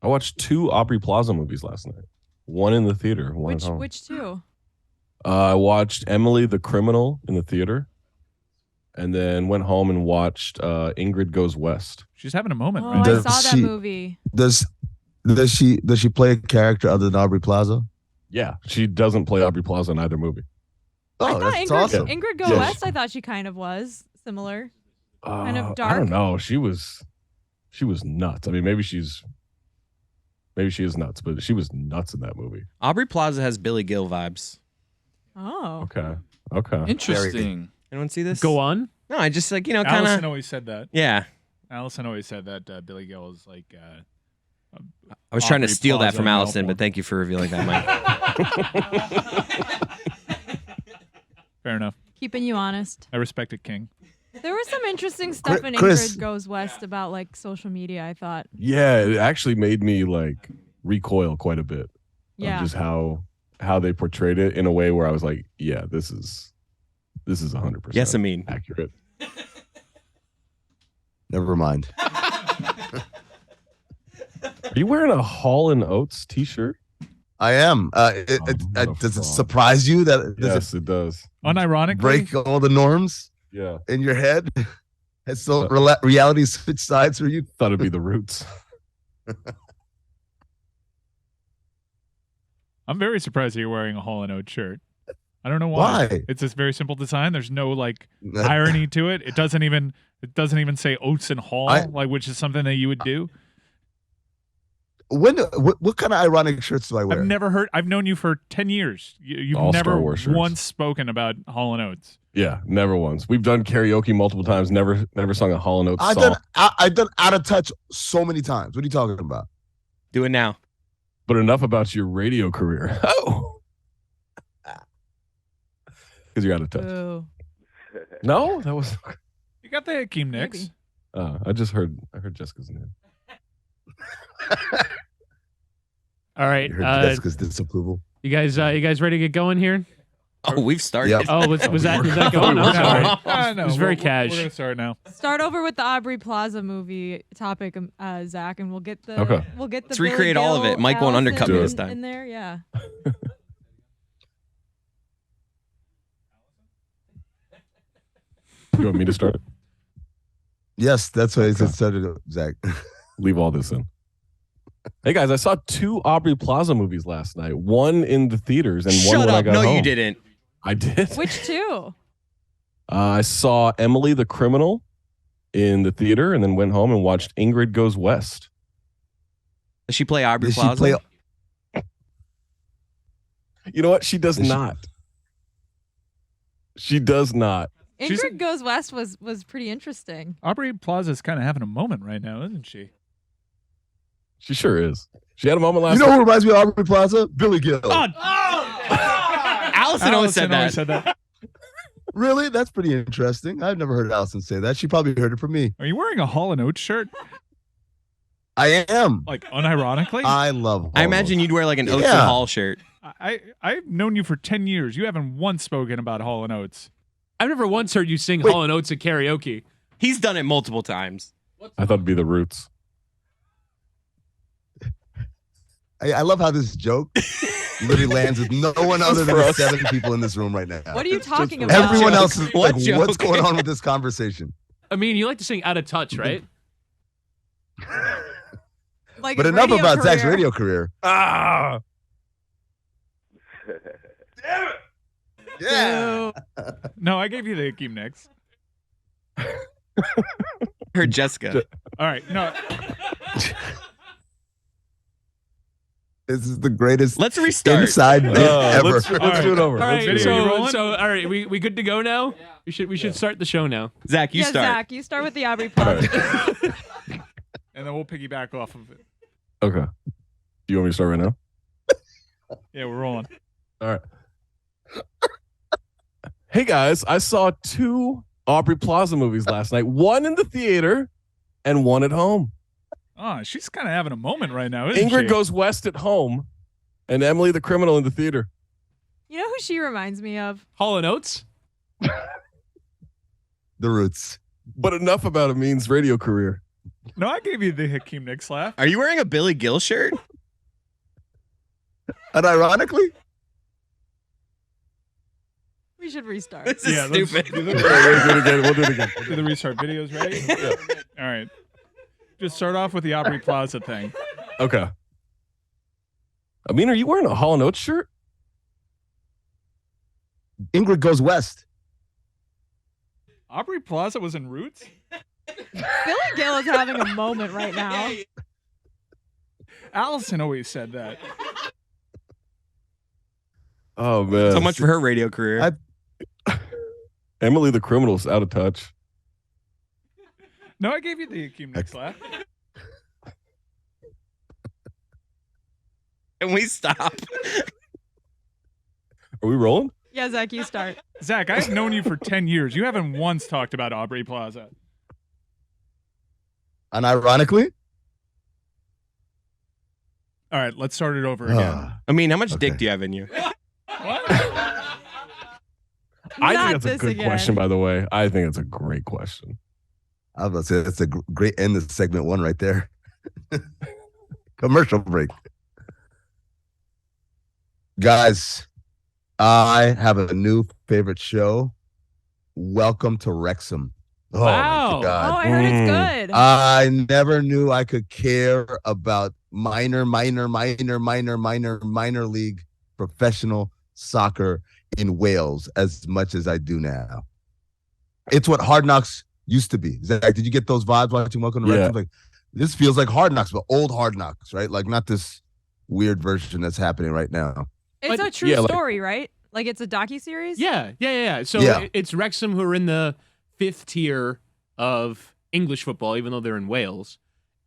I watched 2 Aubrey Plaza movies last night. One in the theater, one at home. Which 2? I watched Emily the Criminal in the theater, and then went home and watched Ingrid Goes West. She's having a moment. Oh, Right? I saw that movie. Does she play a character other than Aubrey Plaza? Yeah, she doesn't play Aubrey Plaza in either movie. I Oh, thought that's Ingrid, awesome. Ingrid Go West, I thought she kind of was similar. Kind of dark. I don't know. She was nuts. I mean, maybe she is nuts, but she was nuts in that movie. Aubrey Plaza has Billy Gill vibes. Oh. Okay. Interesting. Anyone see this? Go on. No, I just kind Allison of. always said that. Yeah. Allison always said that Billy Gill is like. I was trying to Aubrey steal that Plaza from in Allison, Melbourne. but thank you for revealing that, Mike. Fair enough. Keeping you honest. I respect it, King. There was some interesting stuff in Chris. Ingrid Goes West about like social media, I thought. Yeah, it actually made me like recoil quite a bit. Yeah. Of just how they portrayed it in a way where I was like, yeah, this is 100% Yes, Amin. accurate. Never mind. Are you wearing a Hall & Oates t-shirt? I am. what a Does it fraud. surprise you that Yes, it does. Unironically. break all the norms Yeah. in your head? Has so reality switched sides for you? Thought it'd be the Roots. I'm very surprised that you're wearing a Hall & Oates shirt. I don't know why. Why? It's this very simple design. There's no like irony to it. It doesn't even say Oates and Hall, which is something that you would do. What kind of ironic shirts do I wear? I've never heard. I've known you for 10 years. You've All never Star Wars shirts. once spoken about Hall & Oates. Yeah, never once. We've done karaoke multiple times. Never sung a Hall & Oates song. I've done Out of Touch so many times. What are you talking about? Do it now. But enough about your radio career. Oh, because you're out of touch. Ooh. No, that was. You got the Hakeem Nicks. Maybe. I heard Jessica's name. All right. You heard Jessica's disapproval. You guys ready to get going here? Oh, we've started. Yep. Oh, was that going? I'm sorry. No, It was very we're cash. going to start now. Start over with the Aubrey Plaza movie topic, Zach, and we'll get the Okay. Let's Billy recreate all of Gill, it. Mike won't Allison undercut me Do this it. time. in there. Yeah. You want me to start? Yes, that's why I started, Zach. Leave all this in. Hey guys, I saw 2 Aubrey Plaza movies last night. One in the theaters and one Shut when I up. got No, home. you didn't. I did. Which 2? I saw Emily the Criminal in the theater and then went home and watched Ingrid Goes West. Does she play Aubrey Did she Plaza? play- You know what? She does Is she- not. She does not. She's- Ingrid Goes West was pretty interesting. Aubrey Plaza's kind of having a moment right now, isn't she? She sure is. She had a moment last You know night. who reminds me of Aubrey Plaza? Billy Gill. Allison always said that. said that. Really? That's pretty interesting. I've never heard Allison say that. She probably heard it from me. Are you wearing a Hall & Oates shirt? I am. Like, unironically? I love. I imagine you'd wear like an Oates Yeah. and Hall shirt. I've known you for 10 years. You haven't once spoken about Hall & Oates. I've never once heard you sing Wait. Hall & Oates at karaoke. He's done it multiple times. I thought it'd be the Roots. I love how this joke literally lands with no one other than for the us. 7 people in this room right now. What are you talking for about? Everyone joke? else is What like, joke? what's going on with this conversation? I mean, you like to sing Out of Touch, right? Like But a enough radio about Zach's career. radio career. Ah! Yeah. No, I gave you the Hakeem Nicks. Heard Jessica. All right. No, This is the greatest Let's restart. inside bit ever. Let's do it over. All right, Video, you rolling? so all right, we good to go now? We should start the show now. Zach, you Yeah, start. Zach, you start with the Aubrey Plaza. and then we'll piggyback off of it. Okay. Do you want me to start right now? Yeah, we're rolling. All right. Hey guys, I saw 2 Aubrey Plaza movies last night. One in the theater and one at home. Oh, she's kind of having a moment right now, isn't Ingrid she? Goes West at home and Emily the Criminal in the theater. You know who she reminds me of? Hall & Oates? The Roots. But enough about Amin's radio career. No, I gave you the Hakeem Nicks laugh. Are you wearing a Billy Gill shirt? And ironically, We should restart. This is let's stupid. do We'll do it again. We'll do it again. the restart. Videos ready? All right. Just start off with the Aubrey Plaza thing. Okay. Amin, are you wearing a Hall & Oates shirt? Ingrid Goes West. Aubrey Plaza was in Roots? Billy Gill is having a moment right now. Allison always said that. Oh, man. So much for her radio career. Emily the Criminal's out of touch. No, I gave you the Hakeem Nicks laugh. Can we stop? Are we rolling? Yeah, Zach, you start. Zach, I've known you for 10 years. You haven't once talked about Aubrey Plaza. And ironically, All right, let's start it over again. I mean, how much Okay. dick do you have in you? What? I Not think that's a this good again. question, by the way. I think it's a great question. I was about to say that's a great end of segment 1 right there. Commercial break. Guys, I have a new favorite show. Welcome to Wrexham. Oh, Wow. my Oh, God. I heard it's good. I never knew I could care about minor league professional soccer in Wales as much as I do now. It's what Hard Knocks used to be. Zach, did you get those vibes watching Welcome to Yeah. Wrexham? Like, this feels like Hard Knocks, but old Hard Knocks, right? Like not this weird version that's happening right now. It's But- a true yeah, like- story, right? Like it's a docuseries? Yeah. So Yeah. it's Wrexham who are in the 5th tier of English football, even though they're in Wales.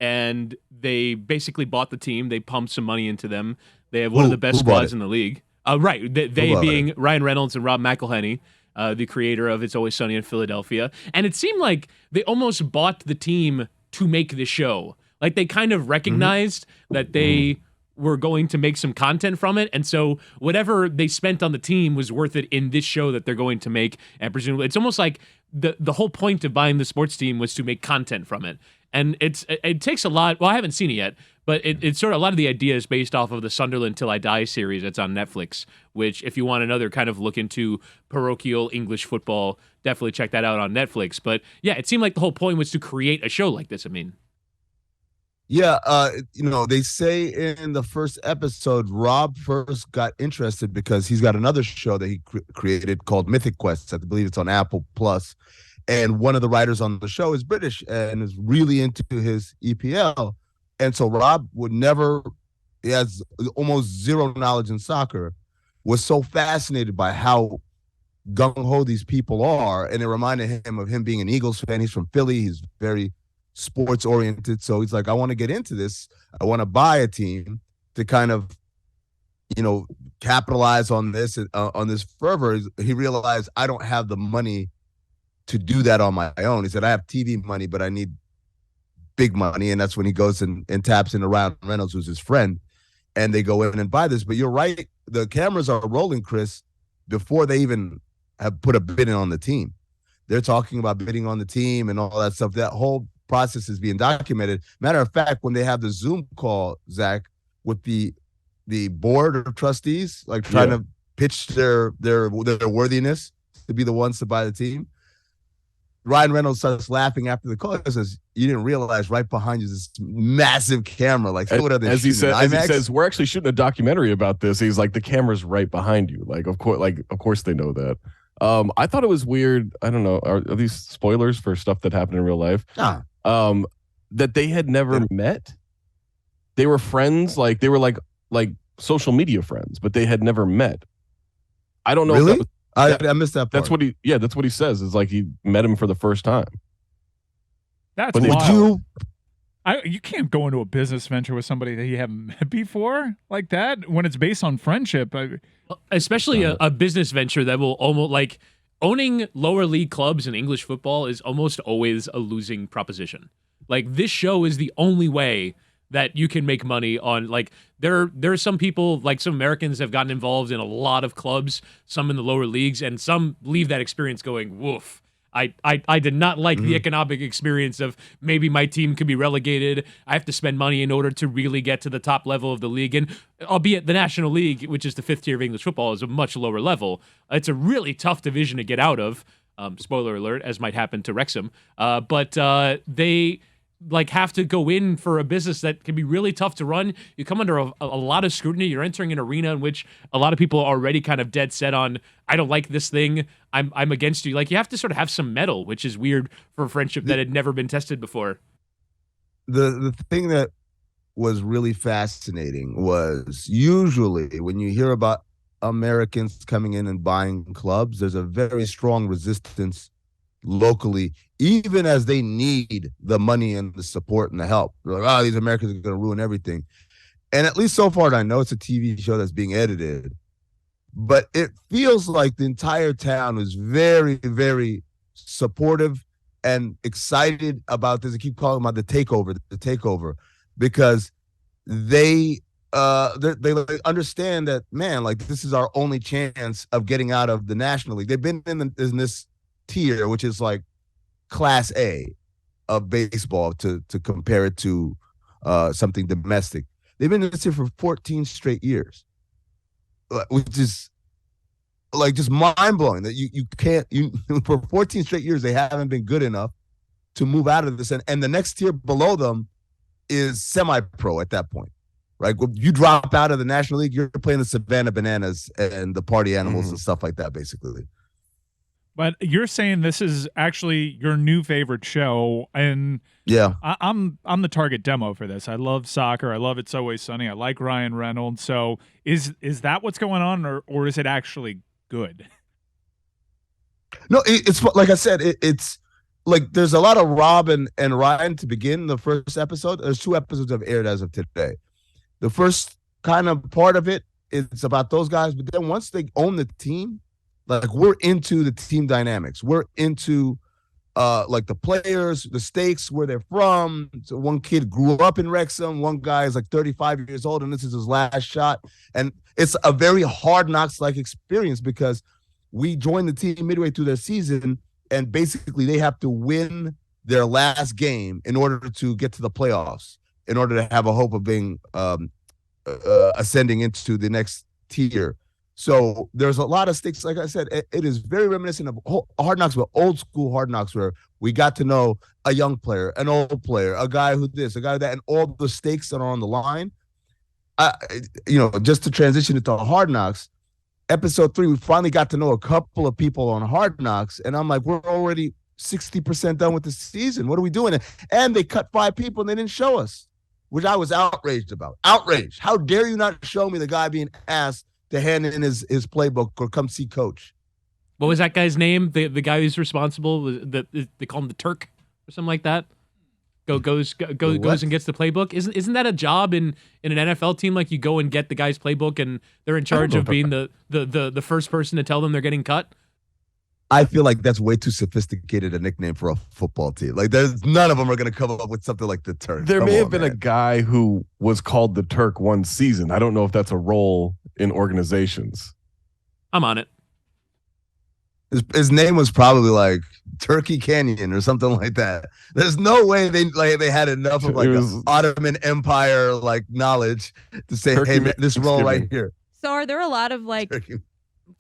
And they basically bought the team. They pumped some money into them. They have one of Who- the best who bought squads it? in the league. Right. They bought being Ryan Reynolds and Rob McElhenney, the creator of It's Always Sunny in Philadelphia. And it seemed like they almost bought the team to make the show. Like they kind of recognized that they were going to make some content from it. And so whatever they spent on the team was worth it in this show that they're going to make. And presumably it's almost like the whole point of buying the sports team was to make content from it. And it takes a lot. Well, I haven't seen it yet, but it's sort of a lot of the ideas based off of the Sunderland Till I Die series that's on Netflix, which if you want another kind of look into parochial English football, definitely check that out on Netflix. But yeah, it seemed like the whole point was to create a show like this. I mean, Yeah, they say in the first episode, Rob first got interested because he's got another show that he created called Mythic Quest. I believe it's on Apple Plus. And one of the writers on the show is British and is really into his EPL. And so Rob he has almost zero knowledge in soccer, was so fascinated by how gung-ho these people are. And it reminded him of him being an Eagles fan. He's from Philly. He's very sports oriented. So he's like, I want to get into this. I want to buy a team to kind of, capitalize on this fervor. He realized I don't have the money to do that on my own. He said, I have TV money, but I need big money. And that's when he goes and taps into Ryan Reynolds, who's his friend, and they go in and buy this. But you're right. The cameras are rolling, Chris, before they even have put a bid in on the team. They're talking about bidding on the team and all that stuff. That whole process is being documented. Matter of fact, when they have the Zoom call, Zach, with the board of trustees, like trying to pitch their worthiness to be the ones to buy the team, Ryan Reynolds starts laughing after the call. He says, "You didn't realize right behind you is this massive camera." Like, what are they as he shooting, says, IMAX? we're actually shooting a documentary about this. He's like, the camera's right behind you. Like, of course they know that. I thought it was weird. I don't know. Are these spoilers for stuff that happened in real life? Nah. That they had never met. They were friends. Like they were like social media friends, but they had never met. I don't know. Really? If I missed that part. that's what he says. Is like he met him for the first time. That's But wild. Would you? You can't go into a business venture with somebody that you haven't met before like that when it's based on friendship. especially a business venture that will almost like owning lower league clubs in English football is almost always a losing proposition. Like this show is the only way that you can make money on. Like there are some people, like some Americans have gotten involved in a lot of clubs, some in the lower leagues, and some leave that experience going, woof. I did not like the economic experience of maybe my team could be relegated. I have to spend money in order to really get to the top level of the league. And albeit the National League, which is the 5th tier of English football, is a much lower level. It's a really tough division to get out of. Spoiler alert, as might happen to Wrexham. But they have to go in for a business that can be really tough to run. You come under a lot of scrutiny. You're entering an arena in which a lot of people are already kind of dead set on, I don't like this thing. I'm against you. You have to sort of have some metal, which is weird for a friendship that had never been tested before. The thing that was really fascinating was usually when you hear about Americans coming in and buying clubs, there's a very strong resistance locally, even as they need the money and the support and the help. They're like, oh, these Americans are going to ruin everything. And at least so far, I know it's a TV show that's being edited, but it feels like the entire town is very, very supportive and excited about this. I keep calling about the takeover, because they understand that, man, this is our only chance of getting out of the National League. They've been in this tier, which is like Class A of baseball, to compare it to something domestic. They've been in this tier for 14 straight years, which is just mind-blowing that you can't for 14 straight years they haven't been good enough to move out of this, and the next tier below them is semi-pro at that point. Right, when you drop out of the National League, you're playing the Savannah Bananas and the Party Animals and stuff like that, basically. But you're saying this is actually your new favorite show, and yeah, I'm the target demo for this. I love soccer. I love It's Always Sunny. I like Ryan Reynolds. So is that what's going on, or is it actually good? No, it's like I said. It's like there's a lot of Rob and Ryan to begin the first episode. There's 2 episodes have aired as of today. The first kind of part of it, it's about those guys, but then once they own the team, we're into the team dynamics. We're into the players, the stakes, where they're from. So one kid grew up in Wrexham. One guy is 35 years old, and this is his last shot. And it's a very Hard Knocks-like experience because we joined the team midway through their season, and basically they have to win their last game in order to get to the playoffs, in order to have a hope of being ascending into the next tier. So there's a lot of stakes. Like I said, it is very reminiscent of Hard Knocks, but old school Hard Knocks, where we got to know a young player, an old player, a guy who this, a guy that, and all the stakes that are on the line. Just to transition into Hard Knocks, episode 3, we finally got to know a couple of people on Hard Knocks, and I'm like, we're already 60% done with the season. What are we doing? And they cut 5 people and they didn't show us, which I was outraged about. Outraged. How dare you not show me the guy being asked to hand in his playbook or come see coach? What was that guy's name? The guy who's responsible? They call him the Turk or something like that. Goes and gets the playbook. Isn't that a job in an NFL team? You go and get the guy's playbook, and they're in charge of being the first person to tell them they're getting cut. I feel like that's way too sophisticated a nickname for a football team. There's none of them are going to come up with something like the Turk. There may have been a guy who was called the Turk one season. I don't know if that's a role in organizations. I'm on it. His name was probably Turkey Canyon or something like that. There's no way they had enough of Ottoman Empire knowledge to say, hey, this role right here. So are there a lot of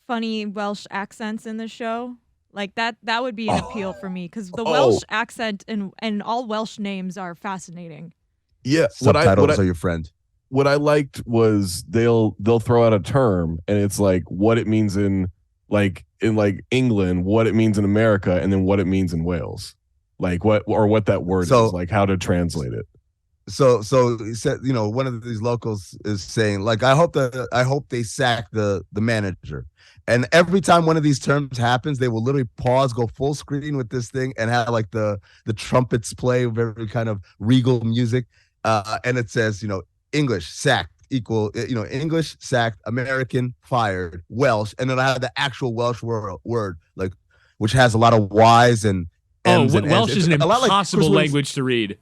funny Welsh accents in the show? That would be an appeal for me, because the Welsh accent and all Welsh names are fascinating. Yeah, subtitles are your friend. What I liked was they'll throw out a term, and it's what it means in England, what it means in America, and then what it means in Wales, what that word is, how to translate it. So he said, one of these locals is saying, I hope they sack the manager. And every time one of these terms happens, they will literally pause, go full screen with this thing, and have the trumpets play, very kind of regal music. And it says, English sacked equal, English sacked, American fired, Welsh, and then I have the actual Welsh word, which has a lot of Y's and M's. And Welsh N's. is an impossible impossible language to read.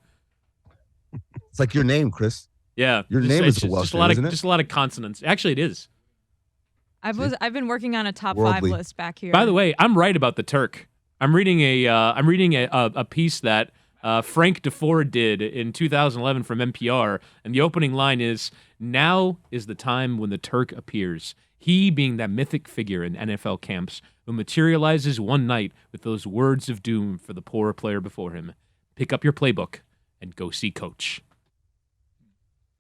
It's like your name, Chris. Yeah, your name is a Welsh name, isn't it? Just a lot of consonants. Actually, it is. I've been working on a top 5 list back here. By the way, I'm right about the Turk. I'm reading a piece that Frank DeFord did in 2011 from NPR, and the opening line is, "Now is the time when the Turk appears. He being that mythic figure in NFL camps who materializes one night with those words of doom for the poor player before him. Pick up your playbook and go see Coach."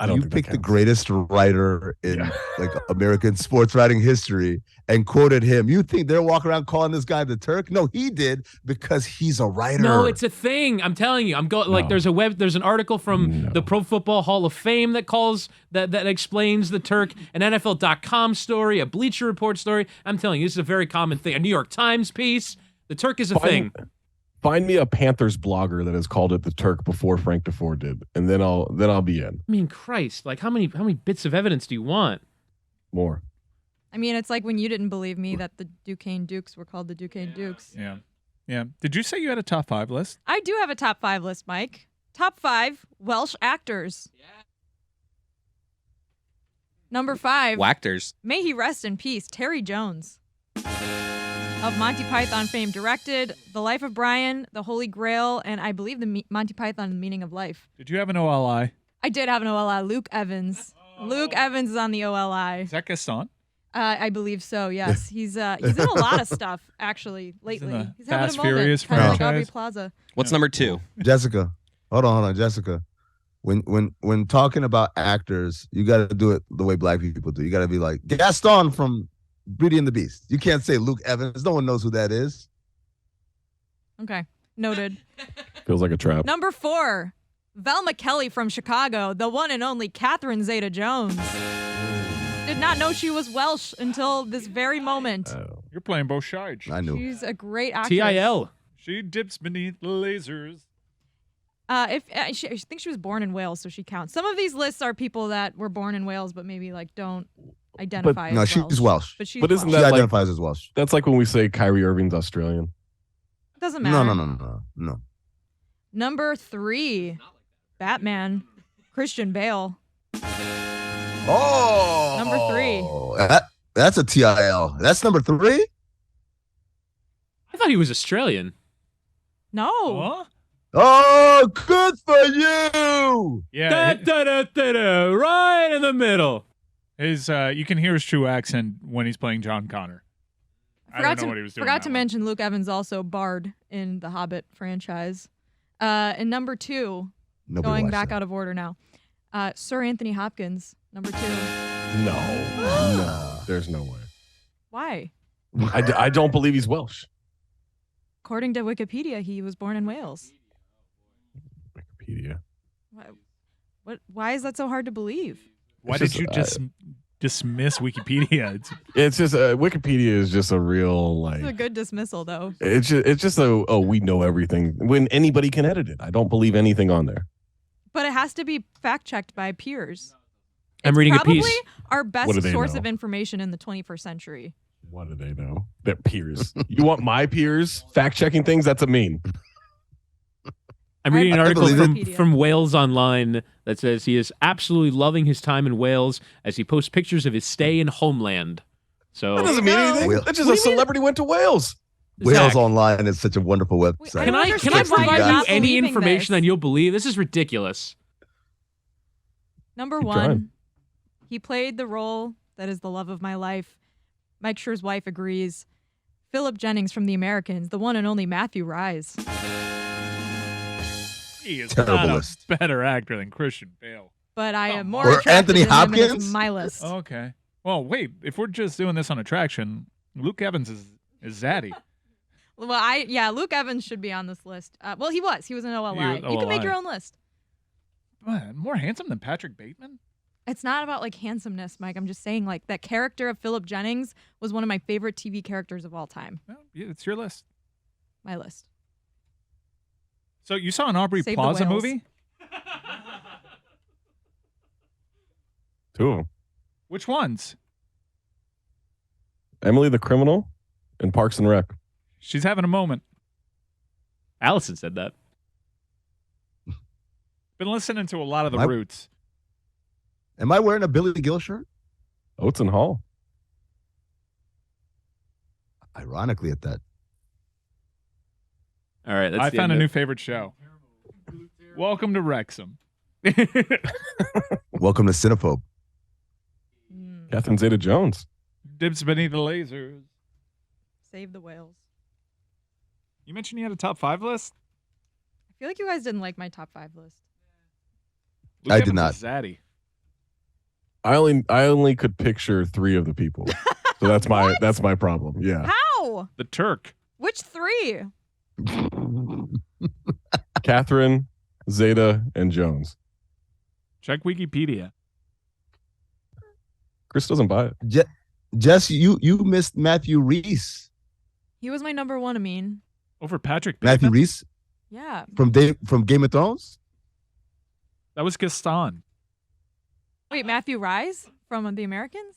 I don't You think picked that the counts. greatest writer in like American sports writing history and quoted him. You think they're walking around calling this guy the Turk? No, he did because he's a writer. No, it's a thing. I'm telling you. I'm going like No. there's an article from No. the Pro Football Hall of Fame that explains the Turk, an NFL.com story, a Bleacher Report story. I'm telling you, this is a very common thing. A New York Times piece. The Turk is a thing. Find me a Panthers blogger that has called it the Turk before Frank DeFord did, and then I'll be in. I mean, Christ, like how many bits of evidence do you want? More. I mean, it's like when you didn't believe me that the Duquesne Dukes were called the Duquesne Dukes. Yeah. Yeah. Did you say you had a top 5 list? I do have a top 5 list, Mike. Top 5 Welsh actors. Number 5. Wactors. May he rest in peace, Terry Jones. Of Monty Python fame, directed The Life of Brian, The Holy Grail, and I believe the Monty Python The Meaning of Life. Did you have an OLI? I did have an OLI. Luke Evans. Luke Evans is on the OLI. Is that Gaston? I believe so. Yes, he's in a lot of stuff actually lately. the He's having Fast a moment, Furious kind of like franchise? Aubrey Plaza. What's number 2? Jessica. Hold on, Jessica. When talking about actors, you got to do it the way black people do. You got to be like Gaston from Beauty and the Beast. You can't say Luke Evans. No one knows who that is. Okay, noted. Feels like a trap. Number 4, Velma Kelly from Chicago, the one and only Catherine Zeta-Jones. Did not know she was Welsh until this very moment. You're playing both sides. I knew. She's a great actress. TIL. She dips beneath the lasers. I think she was born in Wales, so she counts. Some of these lists are people that were born in Wales, but maybe like don't identify. No, as she's Welsh. But she's But isn't Welsh. She that like identifies as Welsh. that's like when we say Kyrie Irving's Australian? Doesn't matter. No. Number 3, Batman, Christian Bale. Oh, Number 3. That's a TIL. That's number 3. I thought he was Australian. No. Huh? Oh, good for you. Yeah. Right in the middle. His you can hear his true accent when he's playing John Connor. I don't know what he was doing. Forgot that to one. mention Luke Evans also Bard in the Hobbit franchise. And number 2, Nobody going watched back that. out of order now. Sir Anthony Hopkins, number 2. No. There's no way. Why? I don't believe he's Welsh. According to Wikipedia, he was born in Wales. Wikipedia. Why is that so hard to believe? Why It's did you just, just dismiss Wikipedia? It's just Wikipedia is just a real It's a like. good dismissal, though. It's just a we know everything when anybody can edit it. I don't believe anything on there. But it has to be fact-checked by peers. I'm It's reading a probably piece. our What best do they source know? of information in the 21st century. What do they know? Their peers. You want my peers fact checking things? That's a mean. I'm reading an I article believe it. from Wales Online that says he is absolutely loving his time in Wales as he posts pictures of his stay in Homeland. So That doesn't mean anything. Well- That's just a celebrity went to Wales. Wales Zach, Online is such a wonderful website. I Can don't I understand why provide you're you not any believing information this. that you'll believe? This is ridiculous. Number Keep 1, trying. he played the role that is the love of my life. Mike Schur's wife agrees. Philip Jennings from The Americans, the one and only Matthew Rise. He is Terrible not list. a better actor than Christian Bale. But I am more Or attracted Anthony to him and it's Hopkins? my list. Okay. Well, wait. If we're just doing this on attraction, Luke Evans is Zaddy. Well, Luke Evans should be on this list. Well, he was. He was an OLI. He was You can make OLI. your own list. What, more handsome than Patrick Bateman? It's not about like handsomeness, Mike. I'm just saying like that character of Philip Jennings was one of my favorite TV characters of all time. Well, yeah, it's your list. My list. So you saw an Aubrey Save the Plaza whales. movie? 2 of them. Which ones? Emily the Criminal and Parks and Rec. She's having a moment. Allison said that. Been listening to a lot of the My- Roots. Am I wearing a Billy Gill shirt? Oates and Hall. Oh, Ironically, at that. All right, that's I the found a end new of- favorite show. Welcome to Wrexham. Welcome to Cinephobe. Catherine Zeta-Jones. Dips beneath the lasers. Save the whales. You mentioned you had a top 5 list? I feel like you guys didn't like my top 5 list. Luke I did Evans not. is Zaddy. I only could picture 3 of the people. So that's my problem. Yeah. How? The Turk. Which 3? Catherine, Zeta, and Jones. Check Wikipedia. Chris doesn't buy it. Jess, you missed Matthew Reese. He was my number 1, Amin. Over Patrick Matthew Bateman? Reese Yeah. from Game of Thrones. That was Gaston. Wait, Matthew Rise from The Americans?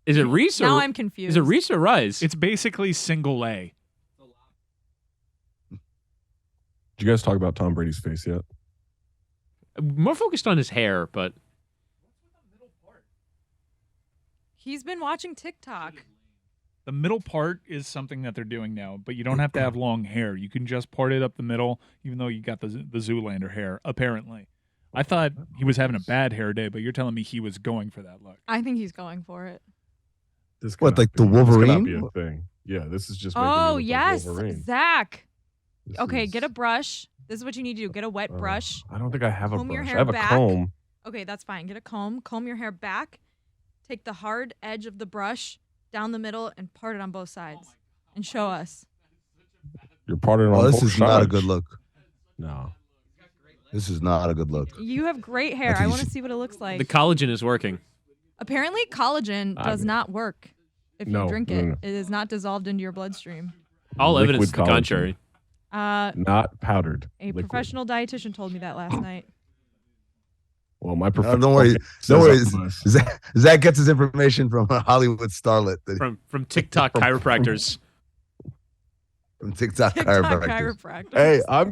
Is it Reese or Now I'm confused. is it Reese or Rise? It's basically single A. Did you guys talk about Tom Brady's face yet? more focused on his hair, but He's been watching TikTok. The middle part is something that they're doing now, but you don't have to have long hair. You can just part it up the middle, even though you got the Zoolander hair, apparently. I thought he was having a bad hair day, but you're telling me he was going for that look. I think he's going for it. This What, cannot like the be- this cannot Wolverine? be a thing. Yeah, this is just making me Oh, look like yes. Wolverine. Zach. This Okay, is- get a brush. This is what you need to do. Get a wet brush. I don't think I have a Comb your brush. hair I have a back. comb. Okay, that's fine. Get a comb. Comb your hair back. Take the hard edge of the brush down the middle and part it on both sides. And show us. You're parting on Oh, this both is not a sides. good look. No. This is not a good look. You have great hair. think I you want to should- see what it looks like. the collagen is working. Apparently, collagen I does mean- not work if you No, drink no, it. no. It is not dissolved into your bloodstream. All Liquid evidence to the collagen. contrary. A Not powdered. Liquid. professional dietitian told me that last night. Well, my No, professional. don't worry. says Don't worry. otherwise. Zach gets his information from a Hollywood starlet From TikTok chiropractors. from TikTok TikTok chiropractors. chiropractor. Hey, I'm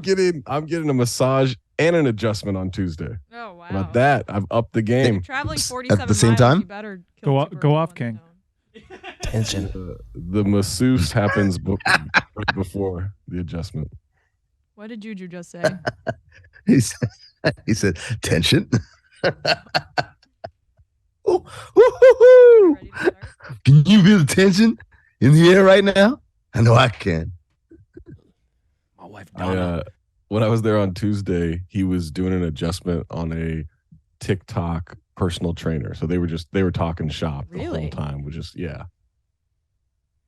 getting a massage and an adjustment on Tuesday. Oh, wow. How about that? I've upped the game. Traveling At 47 the same miles, time? you better kill Go two o- birds go with off, one King. stone. Tension. The masseuse happens right before the adjustment. What did Juju just say? He said tension. Ooh, woo-hoo-hoo. Ready to start? Can you feel the tension in the air right now? I know I can. My wife When I was there on Tuesday, he was doing an adjustment on a TikTok personal trainer. So they were talking shop the Really? whole time. Which is yeah.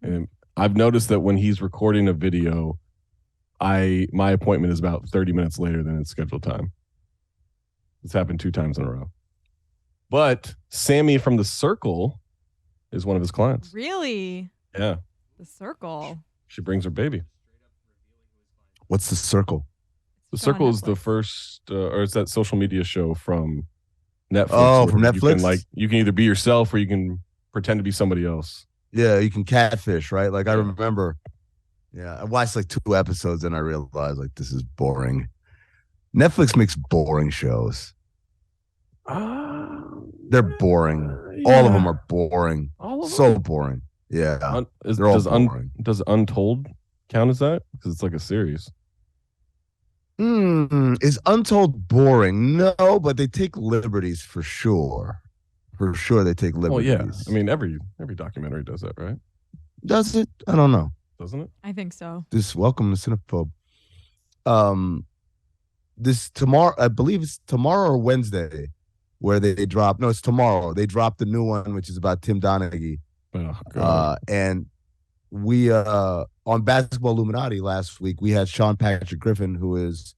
And I've noticed that when he's recording a video, my appointment is about 30 minutes later than its scheduled time. It's happened 2 times in a row. But Sammy from The Circle is one of his clients. Really? Yeah. The circle. She brings her baby. What's the circle? The Show on Circle is the Netflix. first, or it's that social media show from Netflix. Oh, where from You Netflix? can, you can either be yourself or you can pretend to be somebody else. Yeah, you can catfish, right? Like I remember. Yeah, I watched like 2 episodes and I realized like this is boring. Netflix makes boring shows. They're boring. All of them are boring. All of So them. boring. Yeah. Does, They're all does, boring. does Untold count as that? Because it's like a series. Is Untold boring? No, but they take liberties for sure. For sure, they take Well, liberties. yeah. I mean, every documentary does that, right? does it? I don't know. Doesn't it? I think so. This welcome to Cinephobe. This tomorrow, I believe it's tomorrow or Wednesday, where they drop. No, it's tomorrow. They dropped the new one, which is about Tim Donaghy. Oh, God. And we on Basketball Illuminati last week, we had Sean Patrick Griffin, who is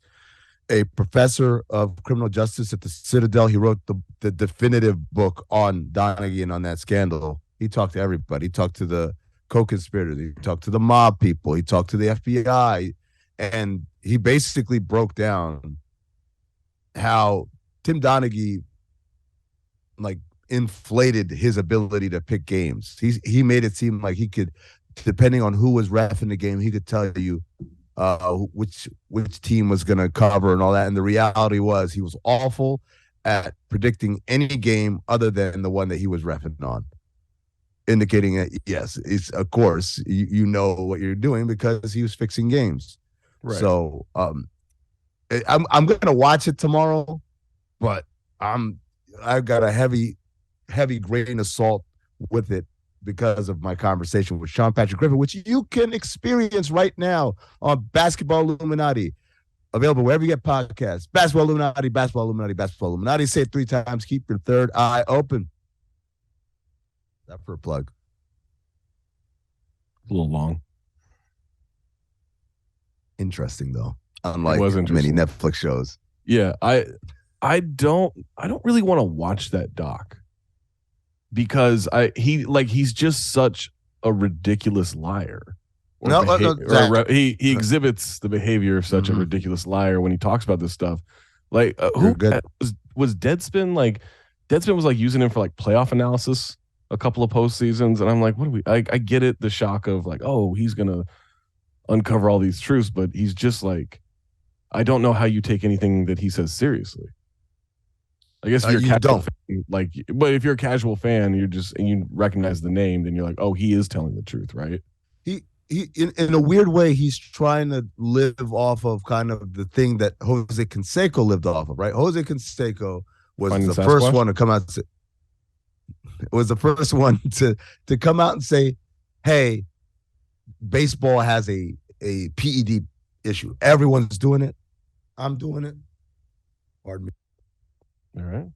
a professor of criminal justice at the Citadel. He wrote the definitive book on Donaghy and on that scandal. He talked to everybody. He talked to the co-conspirators. He talked to the mob people. He talked to the FBI. And he basically broke down how Tim Donaghy like inflated his ability to pick games. He made it seem like he could, depending on who was reffing the game, he could tell you which team was going to cover and all that. And the reality was he was awful at predicting any game other than the one that he was reffing on. indicating that yes, it's of course you know what you're doing because he was fixing games. Right. So I'm gonna watch it tomorrow, but I've got a heavy grain of salt with it because of my conversation with Sean Patrick Griffin, which you can experience right now on Basketball Illuminati. Available wherever you get podcasts. Basketball Illuminati, Basketball Illuminati, Basketball Illuminati. Say it 3 times. Keep your third eye open. That for a plug. A little long. Interesting though. Unlike interesting. many Netflix shows. Yeah, I don't really want to watch that doc because he's just such a ridiculous liar. He exhibits the behavior of such a ridiculous liar when he talks about this stuff. Like who was Deadspin? Like Deadspin was like using him for like playoff analysis a couple of postseasons, and I'm like, what do we? I get it, the shock of like, oh, he's gonna uncover all these truths, but he's just like, I don't know how you take anything that he says seriously. I guess if you're a casual fan, but if you're a casual fan, and you recognize the name, then you're like, oh, he is telling the truth, right? He in a weird way, he's trying to live off of kind of the thing that Jose Canseco lived off of, right? Jose Canseco was the first one to come out. Was the first one to come out and say, "Hey, baseball has a PED issue. Everyone's doing it. I'm doing it." Pardon me. All right.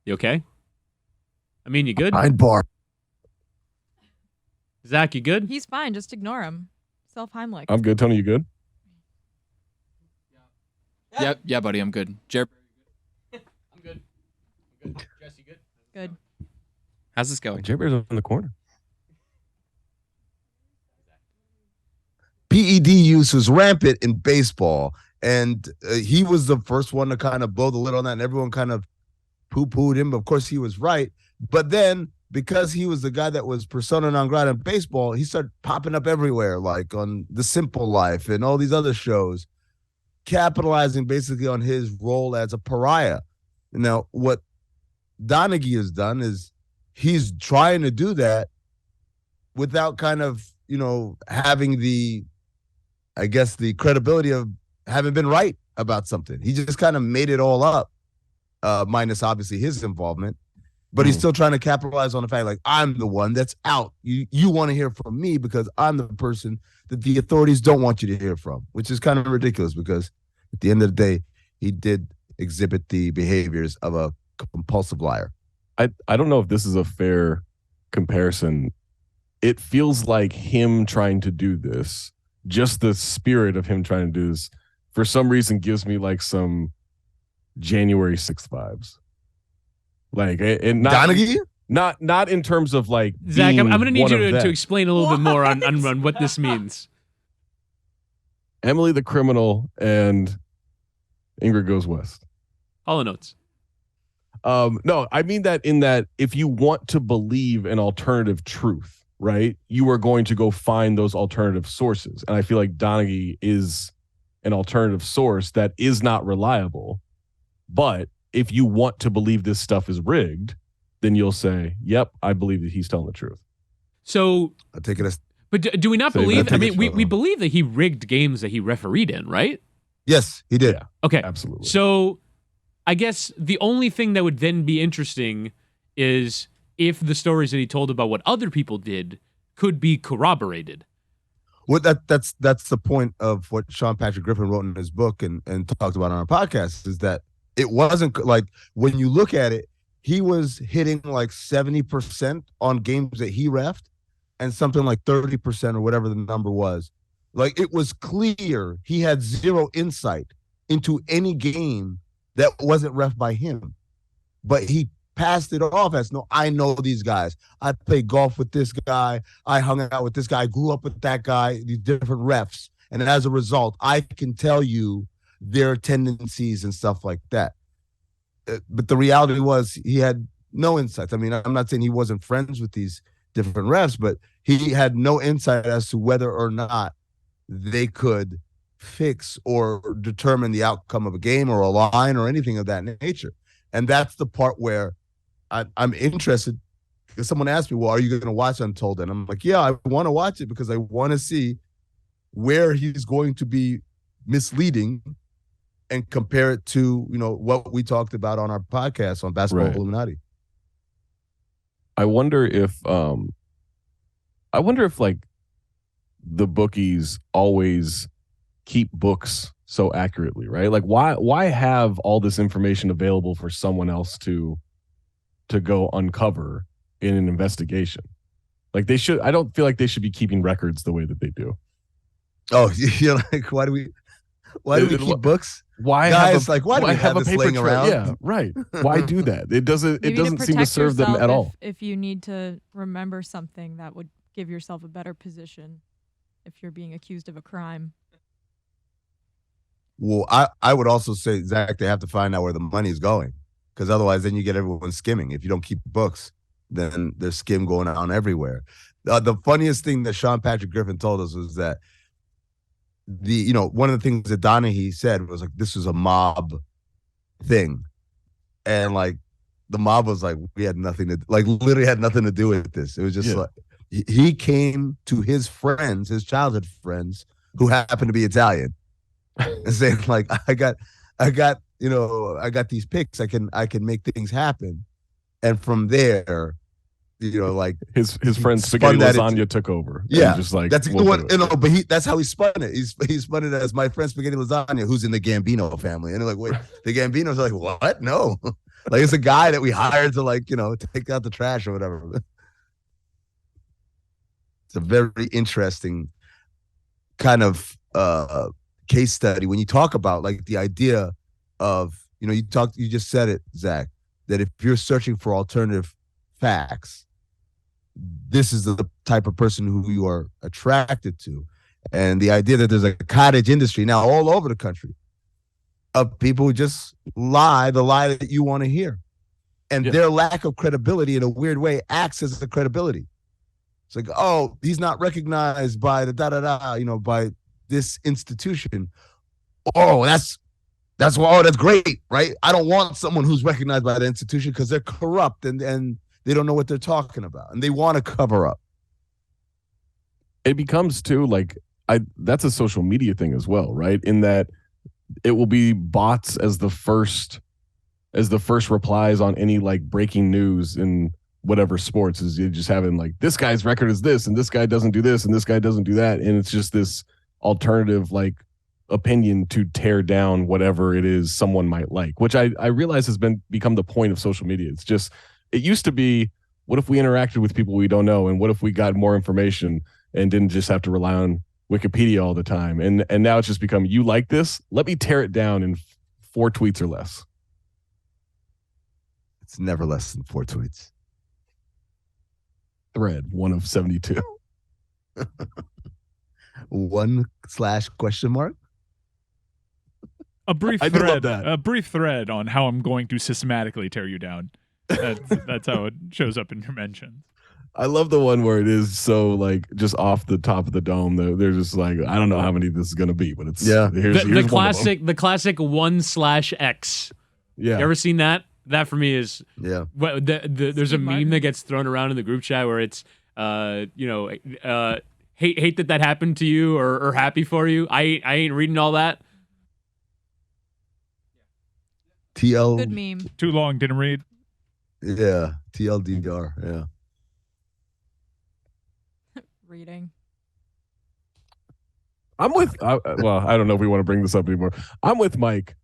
You okay? I mean, you good? Behind bar. Zach, you good? He's fine. Just ignore him. Self-Heimlich. I'm good. Tony, you good? Yeah, buddy, I'm good. I'm good. Jess, you good? Good. How's this going? Jerry Bear's in the corner. PED use was rampant in baseball, and he was the first one to kind of blow the lid on that, and everyone kind of poo-pooed him. But of course, he was right. But then, because he was the guy that was persona non grata in baseball, he started popping up everywhere, like on The Simple Life and all these other shows, capitalizing basically on his role as a pariah. Now, what Donaghy has done is he's trying to do that without kind of, having the credibility of having been right about something. He just kind of made it all up, minus obviously his involvement. But he's still trying to capitalize on the fact, like, I'm the one that's out. You want to hear from me because I'm the person that the authorities don't want you to hear from, which is kind of ridiculous because at the end of the day, he did exhibit the behaviors of a compulsive liar. I don't know if this is a fair comparison. It feels like him trying to do this, just the spirit of him trying to do this, for some reason gives me like some January 6th vibes. Like, and not Donaghy? Not in terms of like Zach, I'm going to need you to explain a little bit more on what this means. Emily the Criminal and Ingrid Goes West. Hollow Notes. No, I mean that in that if you want to believe an alternative truth, right, you are going to go find those alternative sources. And I feel like Donaghy is an alternative source that is not reliable. But if you want to believe this stuff is rigged, then you'll say, yep, I believe that he's telling the truth. So I take it as. But do we not believe? I mean, we believe that he rigged games that he refereed in, right? Yes, he did. Yeah, okay, absolutely. So I guess the only thing that would then be interesting is if the stories that he told about what other people did could be corroborated. Well, that's the point of what Sean Patrick Griffin wrote in his book and talked about on our podcast, is that it wasn't like, when you look at it, he was hitting like 70% on games that he refed and something like 30% or whatever the number was. Like, it was clear he had zero insight into any game that wasn't ref by him. But he passed it off as, no, I know these guys. I played golf with this guy. I hung out with this guy. I grew up with that guy, these different refs. And as a result, I can tell you their tendencies and stuff like that. But the reality was he had no insights. I mean, I'm not saying he wasn't friends with these different refs, but he had no insight as to whether or not they could fix or determine the outcome of a game or a line or anything of that nature. And that's the part where I'm interested if someone asked me, well, are you going to watch Untold? And I'm like, yeah, I want to watch it because I want to see where he's going to be misleading and compare it to, what we talked about on our podcast on Basketball Illuminati. I wonder if like the bookies always keep books so accurately, right? Like why have all this information available for someone else to go uncover in an investigation? Like they should. I don't feel like they should be keeping records the way that they do. Oh, you're like, why do we keep books? Why guys? Why do we have this paper laying trail? around? Yeah, right. Why do that? It doesn't seem to serve them at all. If you need to remember something, that would give yourself a better position if you're being accused of a crime. Well, I would also say, Zach, they have to find out where the money's going, because otherwise then you get everyone skimming. If you don't keep books, then there's skim going on everywhere. The funniest thing that Sean Patrick Griffin told us was that one of the things that Donaghy said was like, this was a mob thing. And like the mob was like, we had nothing to, like literally had nothing to do with this. It was just like, he came to his friends, his childhood friends who happened to be Italian and saying like, I got these picks. I can make things happen. And from there, like his friend Spaghetti Lasagna took over. Yeah, just like that's the one. But that's how he spun it. He spun it as my friend Spaghetti Lasagna, who's in the Gambino family. And they're like, wait, the Gambinos are like, what? No, like it's a guy that we hired to take out the trash or whatever. It's a very interesting kind of case study when you talk about like the idea of you just said it, Zach, that if you're searching for alternative facts, this is the type of person who you are attracted to. And the idea that there's a cottage industry now all over the country of people who just lie the lie that you want to hear. And their lack of credibility in a weird way acts as the credibility. It's like, oh, he's not recognized by the by this institution. Oh, that's great, right? I don't want someone who's recognized by the institution because they're corrupt and they don't know what they're talking about, and they want to cover up. It becomes too like that's a social media thing as well, right? In that it will be bots as the first replies on any like breaking news in whatever sports, is you just having like, this guy's record is this, and this guy doesn't do this, and this guy doesn't do that, and it's just this alternative like opinion to tear down whatever it is someone might like, which I realize has become the point of social media. It's just, it used to be, what if we interacted with people we don't know, and what if we got more information and didn't just have to rely on Wikipedia all the time? And now it's just become, you like this? Let me tear it down in 4 tweets or less. It's never less than 4 tweets. Thread, 1 of 72. 1/? A brief I do love thread. that. A brief thread on how I'm going to systematically tear you down. That's how it shows up in your mentions. I love the one where it is so like just off the top of the dome. They're just like, I don't know how many this is going to be, but it's here's the classic 1/X. Yeah, you ever seen that? That for me is there's a meme that gets thrown around in the group chat where it's hate that happened to you or happy for you. I ain't reading all that. TL. Good meme. Too long, didn't read. Yeah, TLDR. Yeah. Reading. I'm with. I don't know if we want to bring this up anymore. I'm with Mike.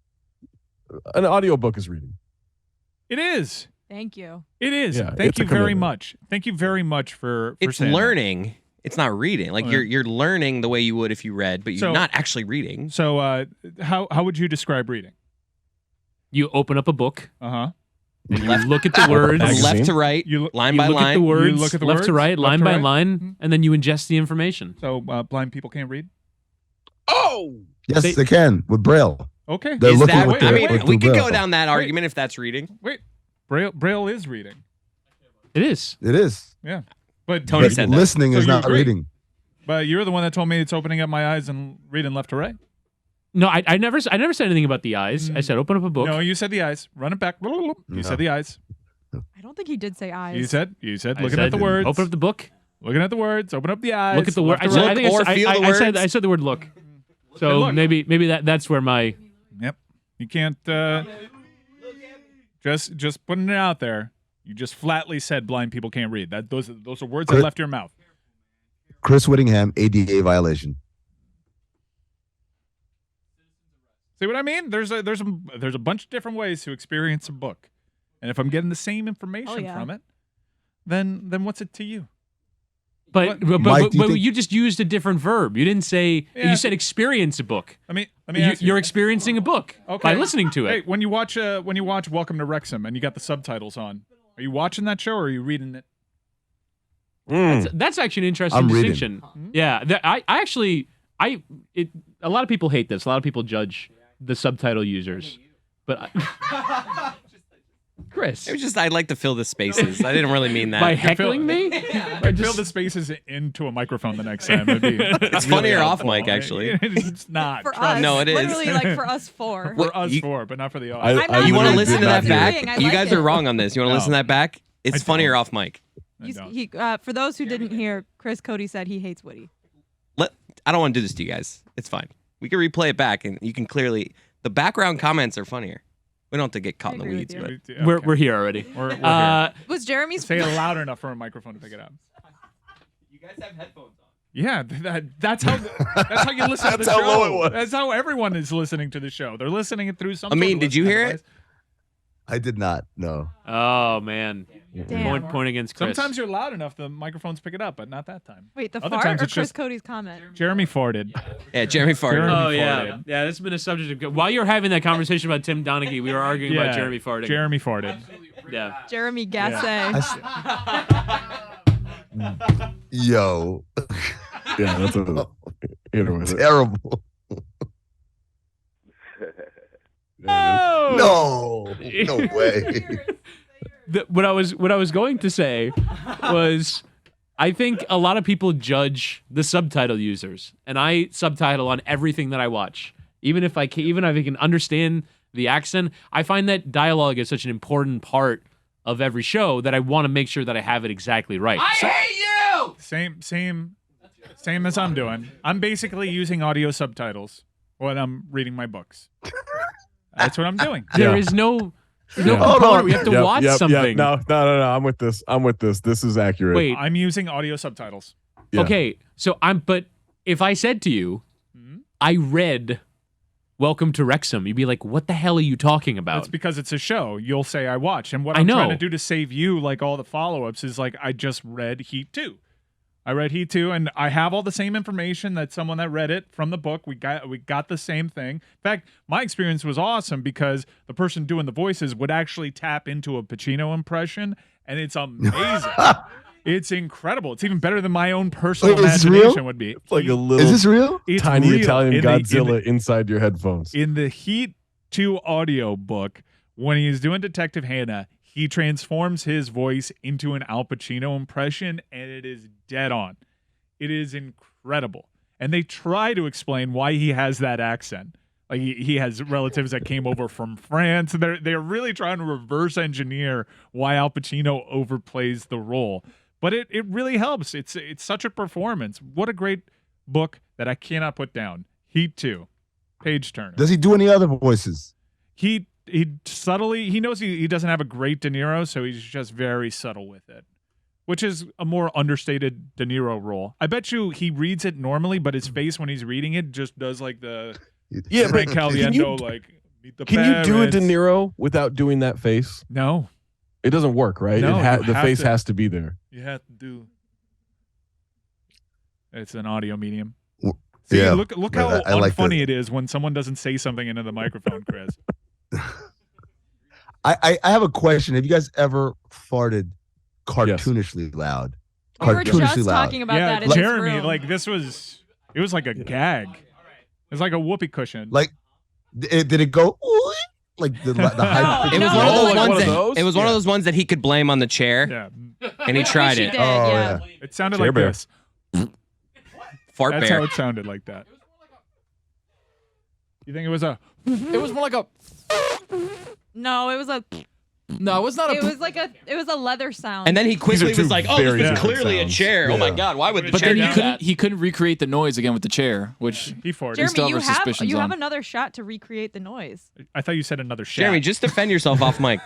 An audiobook is reading. It is. Thank you. It is. Yeah, Thank you very much. Thank you very much for It's saying learning. That. It's not reading. Like you're learning the way you would if you read, but you're not actually reading. So how would you describe reading? You open up a book. Uh-huh. And you look at the words left to right, line by line. At the words, you look at the left words, to right, line by line, Mm-hmm. and then you ingest the information. So blind people can't read? Oh! Yes, they can with Braille. Okay. They're looking that, with their, I mean, with we their could go Braille. down that argument if that's reading. Wait. Braille is reading. It is. It is. Yeah. But Tony But said that. listening So is you not agree? reading. But you're the one that told me it's opening up my eyes and reading left to right. No, I never said anything about the eyes. I said open up a book. No, you said the eyes. Run it back. You said the eyes. I don't don't think he did say eyes. You said I looking said, at the words. Open up the book. Looking at the words. Open up the eyes. Look at the word. I left to said, right. I think or feel the I said words. the word look. So look. maybe that's where my Yep. You can't. Just putting it out there. You just flatly said blind people can't read. Those are words that left your mouth. Chris Whittingham, ADA violation. See what I mean? There's a bunch of different ways to experience a book, and if I'm getting the same information from it, then what's it to you? But Mike, you just used a different verb. You didn't say. You said experience a book. Let me ask you. You're experiencing a book by listening to it. Hey, when you watch Welcome to Wrexham and you got the subtitles on, are you watching that show or are you reading it? That's actually an interesting I'm distinction. Yeah, a lot of people hate this. A lot of people judge the subtitle users, but Chris, It was just I'd like to fill the spaces. I didn't really mean that. by heckling me, Fill the spaces into a microphone the next time. It's funnier off mic, actually. It's not. For Trust us, me. No, it is. literally like for us four. For us You- four, but not for the audience. I'm not You want to I'm listen to not that back? disagreeing. I You like guys it. are wrong on this. You want to listen to that back? It's I funnier don't. off mic. For those who didn't hear, Chris Cody said he hates Woody. I don't want to do this to you guys. It's fine. We can replay it back, and you can clearly. The background comments are funnier. We don't have to get caught in the agree weeds, with but Okay. we're here already. We're here. Was Jeremy's Say it loud enough for a microphone to pick it up. you guys have headphones on. Yeah, that's how you listen to the That's how show. low it was. That's how everyone is listening to the show. They're listening it through some. Amin, did you hear it? I did not. No. Oh man, Damn. point against Chris. Sometimes you're loud enough, the microphones pick it up, but not that time. Wait, the Other fart times or it's Chris just- Cody's comment? Jeremy farted. Yeah, Jeremy farted. Jeremy Oh yeah, farted. yeah. This has been a subject of. While you're having that conversation about Tim Donaghy, we were arguing about Jeremy farting. Jeremy farted. Yeah. Jeremy Gasse. Yo. Yeah, that's a hit her with it. Terrible. No. No way. What I was going to say was, I think a lot of people judge the subtitle users, and I subtitle on everything that I watch, even if I can understand the accent. I find that dialogue is such an important part of every show that I want to make sure that I have it exactly right. Same as I'm doing. I'm basically using audio subtitles when I'm reading my books. That's what I'm doing. There is no Yeah. component. We have to watch something. No. I'm with this. This is accurate. Wait. I'm using audio subtitles. Yeah. Okay, so but if I said to you, I read Welcome to Wrexham, you'd be like, what the hell are you talking about? That's because it's a show. You'll say I watched. And what I I'm trying know. to do to save you, like all the follow-ups, is like I just read Heat 2. I read Heat 2, and I have all the same information that someone that read it from the book. We got the same thing. In fact, my experience was awesome because the person doing the voices would actually tap into a Pacino impression, and it's amazing. It's incredible. It's even better than my own personal Wait, is this imagination real? would be. It's like a little Is this real? It's tiny real. Italian In the- Godzilla inside your headphones. In the Heat 2 audio book, when he's doing Detective Hannah, he transforms his voice into an Al Pacino impression, and it is dead on. It is incredible. And they try to explain why he has that accent. Like he has relatives that came over from France. They're really trying to reverse engineer why Al Pacino overplays the role. But it really helps. It's such a performance. What a great book that I cannot put down. Heat 2. Page Turner. Does he do any other voices? He subtly, he knows he doesn't have a great De Niro, so he's just very subtle with it, which is a more understated De Niro role. I bet you he reads it normally, but his face when he's reading it just does like the Frank Caliendo, like, meet the Can you do a De parents. Niro without doing that face? No. It doesn't work, right? No, you the have face to- has to be there. You have to do. It's an audio medium. W- See, yeah, look how I like unfunny it is when someone doesn't say something into the microphone, Chris. I have a question. Have you guys ever farted cartoonishly loud? We were just Cartoonishly loud. talking about Yeah, that in this Jeremy, room. like it was like a gag. It was like a whoopee cushion. Like, did it go "Ooh," like the high? It was No, one of those like ones one of that those? it was one of those ones that he could blame on the chair, yeah, and he tried She it. did, Oh, yeah. yeah. it sounded Chair like bear. this. Fart That's bear. how it sounded like that. You think it was a? It was more like a. No, it was a. No, it was not a. It was a leather sound. And then he quickly These are was two like, "Oh, this very is different clearly a sounds. chair. Oh my Yeah. god, why would the But chair then do that?" he couldn't recreate the noise again with the chair, which He farted. Jeremy- still Jeremy, have our suspicions you have on. another shot to recreate the noise. I thought you said another shot. Jeremy, just defend yourself off mic.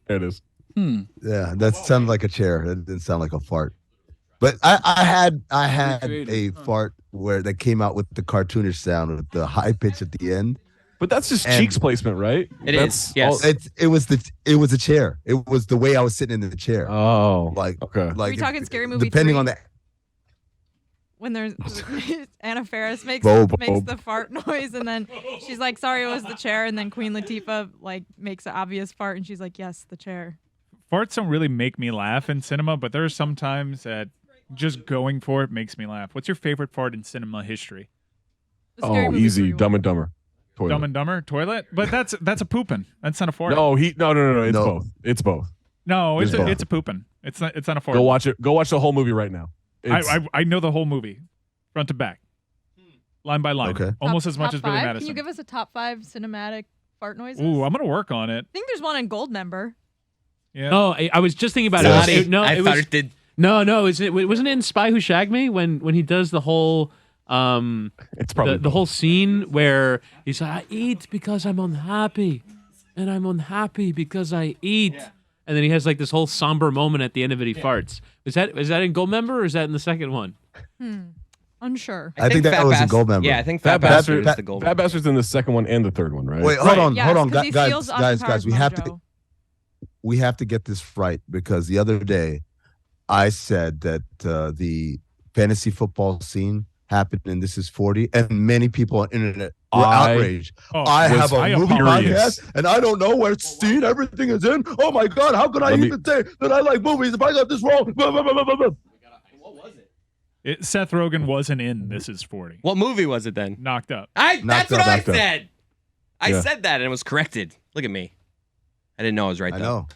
There it is. Yeah, that sounded like a chair. It didn't sound like a fart. But I had a fart where that came out with the cartoonish sound with the high pitch at the end. But that's just And- cheeks placement, right? It That's is, yes. It was a chair. It was the way I was sitting in the chair. Oh, Like okay. like Are we talking Scary Movie depending 3? on the When there's Anna Faris makes Bob. the fart noise, and then she's like, "Sorry, it was the chair." And then Queen Latifah like makes an obvious fart, and she's like, "Yes, the chair." Farts don't really make me laugh in cinema, but there are some times that just going for it makes me laugh. What's your favorite fart in cinema history? The Scary Oh, Movie easy. 3 Dumb one. and Dumber. Toilet. Dumb and Dumber toilet, but that's a pooping. That's not a fart. No, no. It's No. both. It's both. No, it's It's both. a pooping. It's not a fart. Go watch it. Go watch the whole movie right now. It's, I know the whole movie, front to back, line by line, Okay. almost Top- as much top as Billy five? Madison. Can you give us a top 5 cinematic fart noises? Ooh, I'm gonna work on it. I think there's one in Goldmember. Yeah. No, I was just thinking about Yes. it. No, I it thought was, it did. no. Wasn't it in Spy Who Shagged Me when he does the whole it's probably the whole scene where he's like, I eat because I'm unhappy, and I'm unhappy because I eat. And then he has like this whole somber moment at the end of it. He farts. Is that in Goldmember or is that in the second one? Unsure. I think that Fat was in Bas- Goldmember. Yeah, I think Fat Fat Bastard Bastard. is the gold. Fat Bastard's in the second one and the third one, right? Wait, Right, hold yes, on, 'cause he steals guys. Austin We Powers' have to mojo. we have to get this right because the other day I said that the fantasy football scene happened in This Is 40, and many people on the internet were I outraged. Oh, I have a movie furious. podcast, and I don't know where scene everything is in. Oh my God, how can I Let me- even say that I like movies if I got this wrong? Blah, blah, blah, blah, blah, blah. Seth Rogen wasn't in This Is 40. What movie was it then? Knocked Up. That's Knocked what Up, I Knocked Up. said. I Yeah. said that and it was corrected. Look at me. I didn't know I was right I though. know.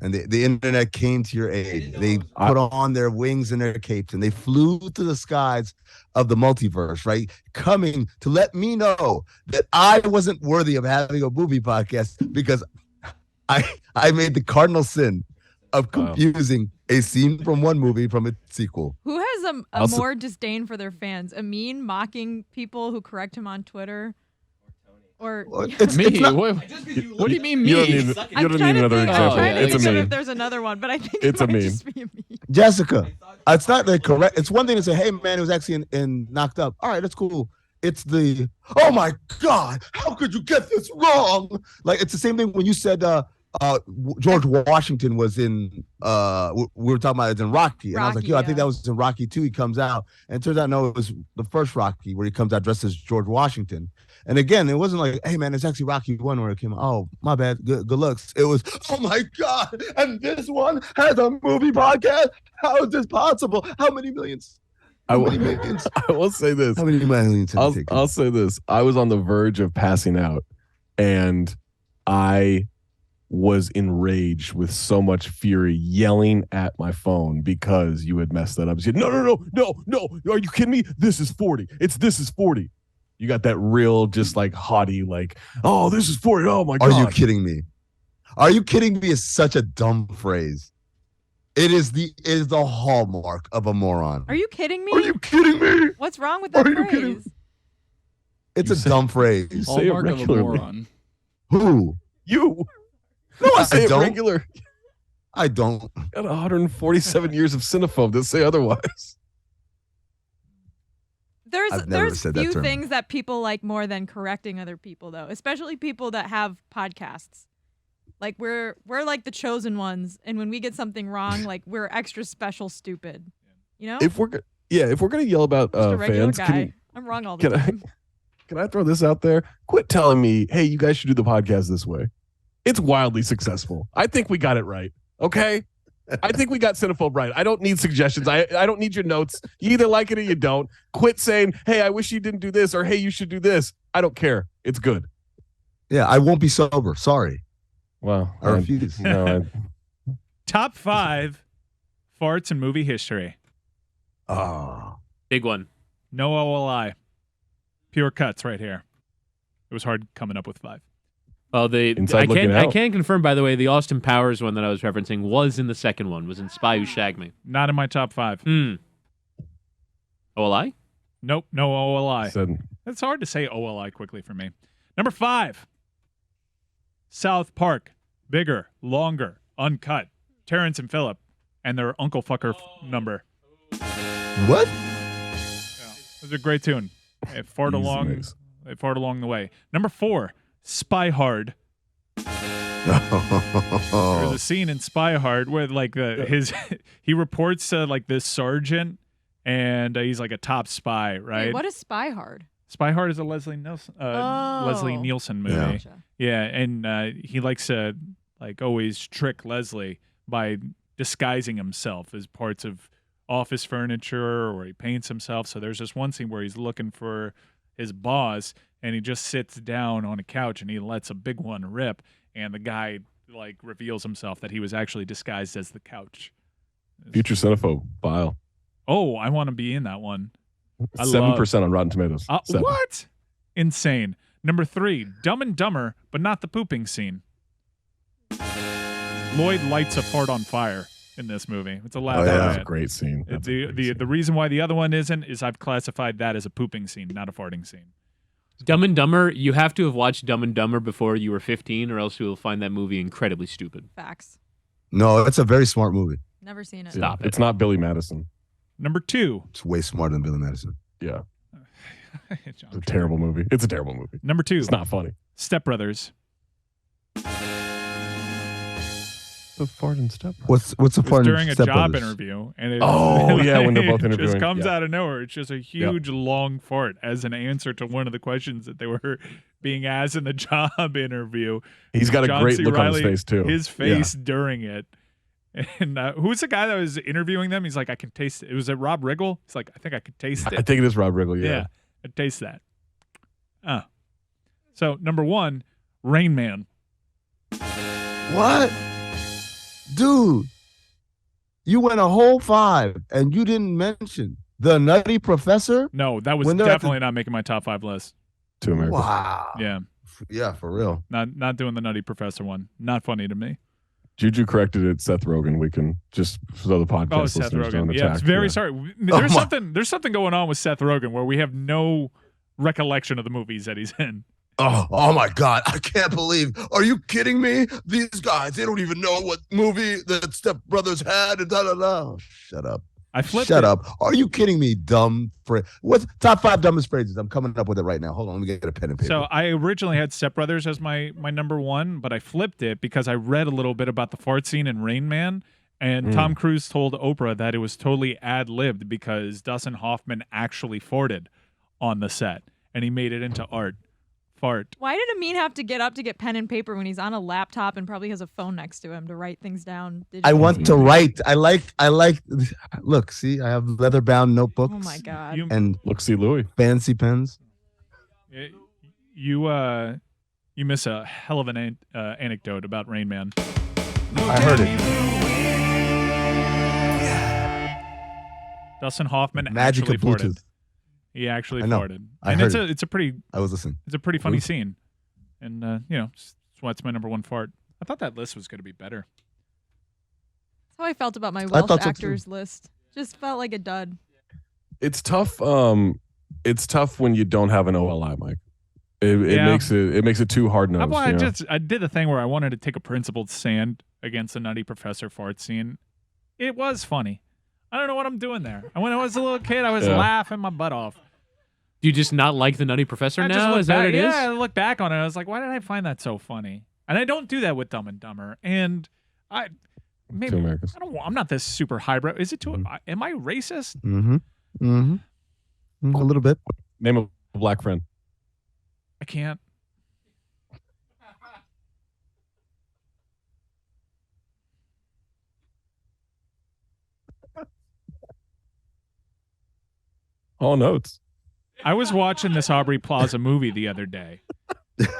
And the internet came to your aid. They put on their wings and their capes and they flew through the skies of the multiverse, right? Coming to let me know that I wasn't worthy of having a movie podcast because I made the cardinal sin of confusing a scene from one movie from its sequel. Who has a Also- more disdain for their fans? Amin mocking people who correct him on Twitter? Or It's me. not- What do you mean me? You don't need, you I'm don't trying need to another think, example. I'm trying to It's a think of meme. if there's another one, but I think It's it a might meme. just be a meme. Jessica, it's not the correct. It's one thing to say, "Hey, man, it was actually in Knocked Up." All right, that's cool. It's the, "Oh my God, how could you get this wrong?" Like it's the same thing when you said George Washington was in. We were talking about it's in Rocky, and I was like, Rocky, "Yo, I think yeah. that was in Rocky 2." He comes out, and it turns out no, it was the first Rocky where he comes out dressed as George Washington. And again, it wasn't like, "Hey, man, it's actually Rocky 1 where it came out." Oh, my bad. Good looks. It was, "Oh my God, and this one has a movie podcast. How is this possible? How many millions? I How will, many millions? I will say this. How many millions?" I'll say this. I was on the verge of passing out, and I was enraged with so much fury, yelling at my phone because you had messed that up. You said, no. Are you kidding me? This is 40. This is 40. You got that real, just like haughty, like, "Oh, this is 40. Oh my God." Are you kidding me? Are you kidding me? Is such a dumb phrase. It is the hallmark of a moron. Are you kidding me? Are you kidding me? What's wrong with that Are you phrase? kidding? It's You a say- dumb phrase. say it Hallmark of a regularly. moron. Who? You. No, I Say it don't. regular. I don't. Got 147 years of cinephobe to say otherwise. I've never There's said that few term. things that people like more than correcting other people, though, especially people that have podcasts. Like we're like the chosen ones, and when we get something wrong, like we're extra special stupid. You know, If we're gonna yell about just a regular fans, guy. I'm wrong all the can I- time. can I throw this out there? Quit telling me, "Hey, you guys should do the podcast this way." It's wildly successful. I think we got it right. Okay. I think we got Cinephobe right. I don't need suggestions. I don't need your notes. You either like it or you don't. Quit saying, "Hey, I wish you didn't do this," or "Hey, you should do this." I don't care. It's good. Yeah, I won't be sober. Sorry. Well, I refuse. Top 5 farts in movie history. Oh. Big one. No OLI. Pure cuts right here. It was hard coming up with 5. Well, Inside Looking I Out. can confirm, by the way, the Austin Powers one that I was referencing was in the second one, was in Spy Who Shagged Me. Not in my top 5. OLI? Nope, no OLI. Said, It's hard to say OLI quickly for me. Number 5, South Park. Bigger, longer, uncut. Terrence and Phillip and their Uncle Fucker number. What? Yeah, it was a great tune. It fart Easy along. mix. It fart along the way. Number 4, Spy Hard. There's a scene in Spy Hard where like he reports to like this sergeant, and he's like a top spy, right? Wait, what is Spy Hard? Spy Hard is a Leslie Nielsen movie. Yeah. Gotcha. Yeah, and he likes to like always trick Leslie by disguising himself as parts of office furniture, or he paints himself. So there's this one scene where he's looking for his boss, and he just sits down on a couch and he lets a big one rip, and the guy like reveals himself that he was actually disguised as the couch. Future Cinephobe file. Oh, I want to be in that one. 7% on Rotten Tomatoes. 7. What? Insane. Number 3, Dumb and Dumber, but not the pooping scene. Lloyd lights a fart on fire in this movie. It's a loud That's riot. a great scene. That's a great scene. The reason why the other one isn't is I've classified that as a pooping scene, not a farting scene. Dumb and Dumber, you have to have watched Dumb and Dumber before you were 15, or else you will find that movie incredibly stupid. Facts. No, it's a very smart movie. Never seen it. Stop it. It's not Billy Madison. Number 2. It's way smarter than Billy Madison. Yeah. It's a terrible movie. It's a terrible movie. Number 2. It's not funny. Step Brothers. The fart and Step. What's the It's part during a Step job Brothers? interview, and it, Oh, yeah, when they're both it interviewing. just comes Yeah. out of nowhere. It's just a huge long fart as an answer to one of the questions that they were being asked in the job interview. He's got a John great C. look on his Reilly, face, too. His face during it. And who's the guy that was interviewing them? He's like, I can taste it. Was it Rob Riggle? He's like, I think I could taste it. I think it is Rob Riggle, yeah. I taste that. So, number 1, Rain Man. What? Dude, you went a whole 5 and you didn't mention The Nutty Professor? No, that was When they're at definitely not making my top 5 list. To America. Wow. Yeah, Yeah, for real. not doing the Nutty Professor one. Not funny to me. Juju corrected it, Seth Rogen. We can just, so the podcast Oh, Seth listeners don't Rogen. Yeah, attack. it's very sorry. There's my- there's something going on with Seth Rogen where we have no recollection of the movies that he's in. Oh my God. I can't believe. Are you kidding me? These guys, they don't even know what movie the Step Brothers had and da da da. Shut up. I flipped Shut it. up. Are you kidding me, dumb What's top 5 dumbest phrases? I'm coming up with it right now. Hold on, let me get a pen and paper. So I originally had Step Brothers as my number 1, but I flipped it because I read a little bit about the fart scene in Rain Man, and Tom Cruise told Oprah that it was totally ad-libbed because Dustin Hoffman actually farted on the set, and he made it into art. Fart. Why did Amin have to get up to get pen and paper when he's on a laptop and probably has a phone next to him to write things down? I digitally? want to write. I like look, see, I have leather bound notebooks. Oh my God. And Look, see Louis. fancy pens. You miss a hell of an anecdote about Rain Man. I heard it. Dustin Hoffman Magic actually of farted. Bluetooth. He actually I know. farted, I and heard it's a pretty I was listening. funny scene, and that's why it's my number 1 fart. I thought that list was going to be better. That's how I felt about my thought Welsh so, too. Actors list. Just felt like a dud. It's tough. It's tough when you don't have an OLI, Mike. It makes it too hard nosed. I did the thing where I wanted to take a principled stand against the Nutty Professor fart scene. It was funny. I don't know what I'm doing there. And when I was a little kid, I was laughing my butt off. Do you just not like the Nutty Professor I just now? look Is that what back- it is? Yeah, I look back on it. I was like, why did I find that so funny? And I don't do that with Dumb and Dumber. And maybe Two Americas. I'm not this super highbrow. Is it too? Am I racist? A little bit. Name a black friend. I can't. All notes. I was watching this Aubrey Plaza movie the other day.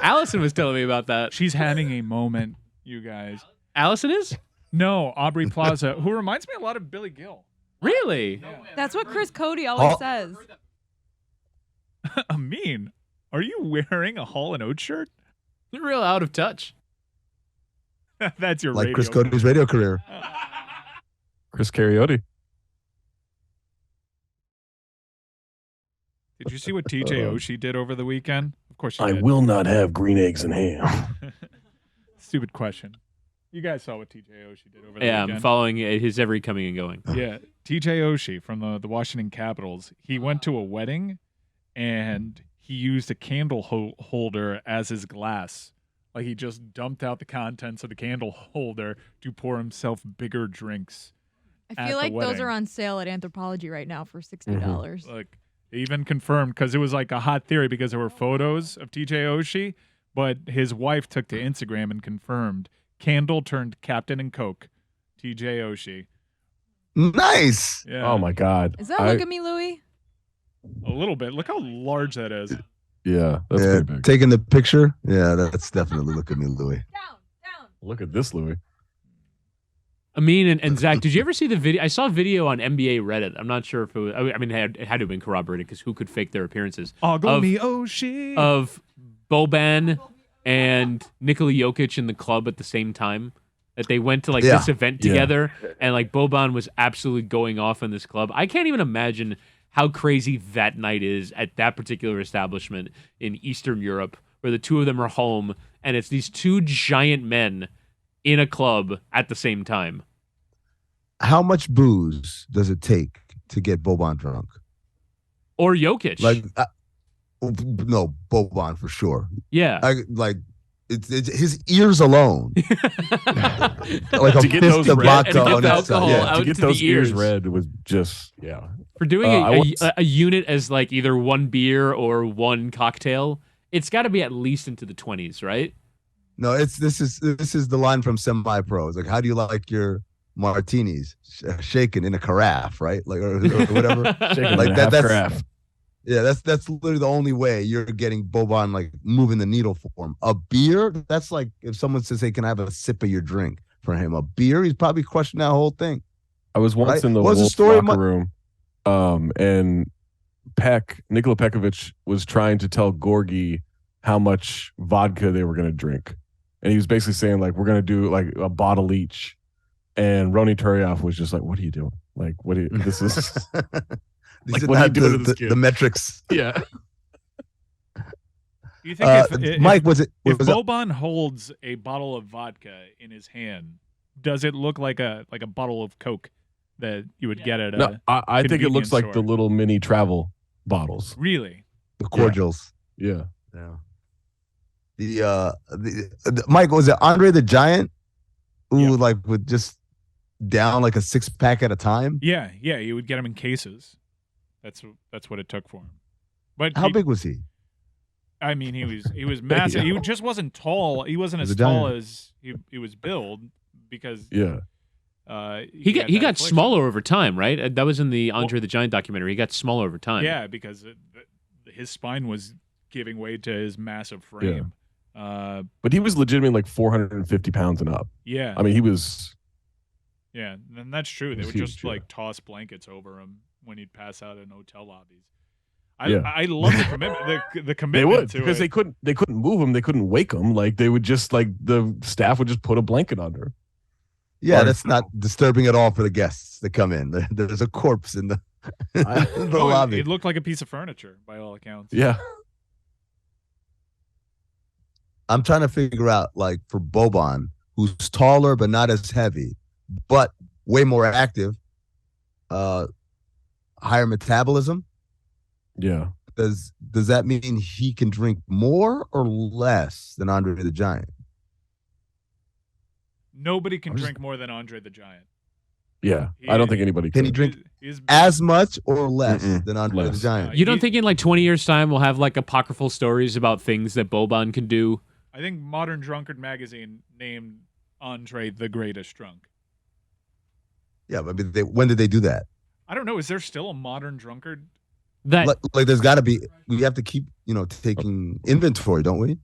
Allison was telling me about that. She's having a moment, you guys. Allison is? No, Aubrey Plaza, who reminds me a lot of Billy Gill. Really? That's what Chris Cody always Oh. says. Amin, are you wearing a Hall & Oates shirt? They're real out of touch. That's your Like radio Chris Cody's radio career. Chris Cariotti. Did you see what TJ Oshie did over the weekend? Of course you I did. will not have green eggs and ham. Stupid question. You guys saw what TJ Oshie did over the Yeah, weekend. I'm following his every coming and going. Yeah, TJ Oshie from the Washington Capitals. He went to a wedding, and he used a candle holder as his glass. Like he just dumped out the contents of the candle holder to pour himself bigger drinks. I at feel the like those wedding. are on sale at Anthropology right now for $60. Like they even confirmed, because it was like a hot theory because there were photos of TJ Oshie, but his wife took to Instagram and confirmed candle turned Captain and Coke, TJ Oshie. Nice. Yeah. Oh my God. Is that Look at Me, Louie? A little bit. Look how large that is. Yeah, that's Yeah, pretty big. taking the picture. Yeah, that's definitely Look at Me, Louie. Down. Look at this, Louis. Amin and Zach, did you ever see the video? I saw a video on NBA Reddit. I'm not sure if it was, I mean, it had to have been corroborated because who could fake their appearances? Ogle Of- me Oshie. Of Boban and Nikola Jokic in the club at the same time. That they went to like Yeah. this event together, and like Boban was absolutely going off in this club. I can't even imagine how crazy that night is at that particular establishment in Eastern Europe, where the two of them are home, and it's these two giant men in a club at the same time. How much booze does it take to get Boban drunk? Or Jokic. Like, no, Boban for sure. yeah. It's his ears alone. Like a To get fist those of red- vodka and to get on the that side. alcohol Yeah. out To get to those the ears ears. red was just, yeah. For doing I once- a unit as like either one beer or one cocktail, it's got to be at least into the 20s, right? No, this is the line from Semi Pro. It's like, how do you like your martinis? Shaken in a carafe, right? Like or whatever. Shaking Like in a that- half that's- carafe. Yeah, that's literally the only way you're getting Boban like moving the needle for him. A beer, that's like if someone says, "Hey, can I have a sip of your drink?" For him, a beer, he's probably crushing that whole thing. I was once Right? in the What was the Wolves story, locker room, and Nikola Pekovic was trying to tell Gorgie how much vodka they were going to drink, and he was basically saying like, "We're going to do like a bottle each," and Roni Turioff was just like, "What are you doing? Like, what do you? This is These Like, are what are you not doing to this kid? the metrics. yeah." Do you think if Mike, was it? if Was it Boban holds a bottle of vodka in his hand, does it look like a bottle of Coke that you would get at a No, I think it convenience looks like store? the little mini travel bottles. Really? the cordials? Yeah. Yeah. The Mike, was it Andre the Giant who Yep. like would just down like a 6-pack at a time? Yeah, you would get them in cases. That's what it took for him. But How big was he? I mean, he was massive. He just wasn't tall. He wasn't He was as a tall giant. as he was billed because Yeah. He had got that affliction. smaller over time, right? That was in the Andre the Giant documentary. He got smaller over time. Yeah, because his spine was giving way to his massive frame. But he was legitimately like 450 pounds and up. Yeah, I mean, he was. yeah, and that's true. They He's would huge, just yeah. like toss blankets over him when he'd pass out in hotel lobbies. Yeah. I love the commitment. The They commitment would to because it. they couldn't move him. They couldn't wake him. Like they would just like the staff would just put a blanket under. Yeah, Or- that's not disturbing at all for the guests that come in. There's a corpse in the, in the Oh, lobby. it looked like a piece of furniture by all accounts. Yeah. I'm trying to figure out, like, for Boban, who's taller but not as heavy, but way more active, higher metabolism. Yeah. Does that mean he can drink more or less than Andre the Giant? Nobody can I'm just- drink more than Andre the Giant. Yeah. I don't think anybody Can he could. drink He's- as much or less Mm-mm, than Andre the less. Giant? You don't think in like 20 years' time we'll have like apocryphal stories about things that Boban can do? I think Modern Drunkard magazine named Andre the greatest drunk. Yeah, but when did they do that? I don't know. Is there still a Modern Drunkard? That Like there's got to be. We have to keep, taking inventory, don't we?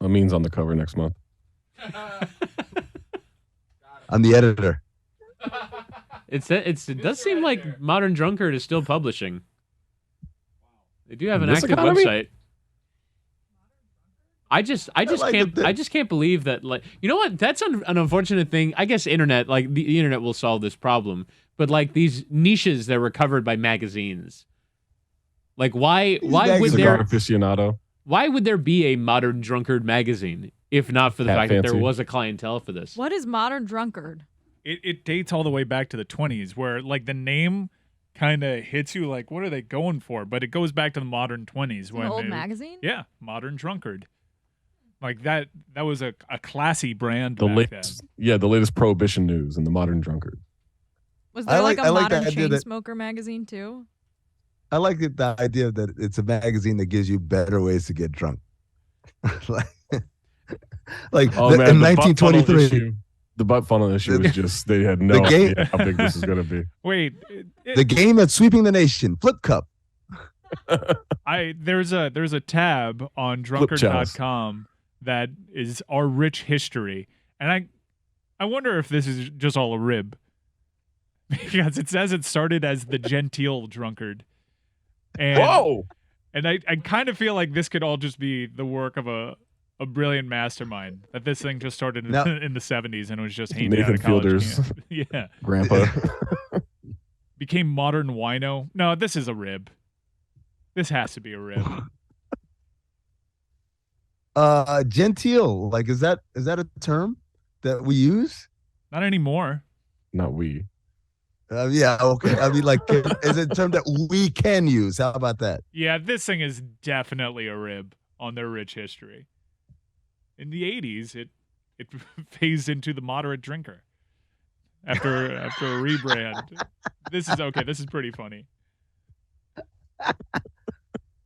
Amin's on the cover next month. I'm the editor. it does seem like Modern Drunkard is still publishing. They do have an This active economy? website. I just can't believe that. Like, you know what? That's an unfortunate thing. I guess internet, like the internet, will solve this problem. But like these niches that were covered by magazines, like why would Cigar there aficionado. why would there be a Modern Drunkard magazine if not for the Cat fact that there fancy. was a clientele for this? What is Modern Drunkard? It dates all the way back to the 20s, where like the name kind of hits you like, what are they going for? But it goes back to the modern 20s It's when an old they- magazine? Yeah, Modern Drunkard. Like that was a classy brand The back latest, the latest prohibition news in the Modern Drunkard. Was I there like- like a I like the Modern idea Chain that- Smoker magazine too? I like the idea that it's a magazine that gives you better ways to get drunk. like Oh man, in the butt funnel 1923. issue- the butt funnel issue was just they had no The game- idea how big this is going to be. Wait, The game that's sweeping the nation, Flip Cup. there's a tab on drunkard.com that is our rich history, and I wonder if this is just all a rib, because it says it started as the genteel drunkard. And, Whoa! And I kind of feel like this could all just be the work of a brilliant mastermind. That this thing just started in, Now- in the 70s and was just handed out Nathan of college. Fielder's Yeah, grandpa. became modern wino. No, this is a rib. This has to be a rib. Genteel, like is that a term that we use? Not anymore. Not we. Yeah, okay. I mean, like, is it a term that we can use? How about that? Yeah, this thing is definitely a rib on their rich history. In the 80s, it phased into the moderate drinker after a rebrand. This is okay. This is pretty funny.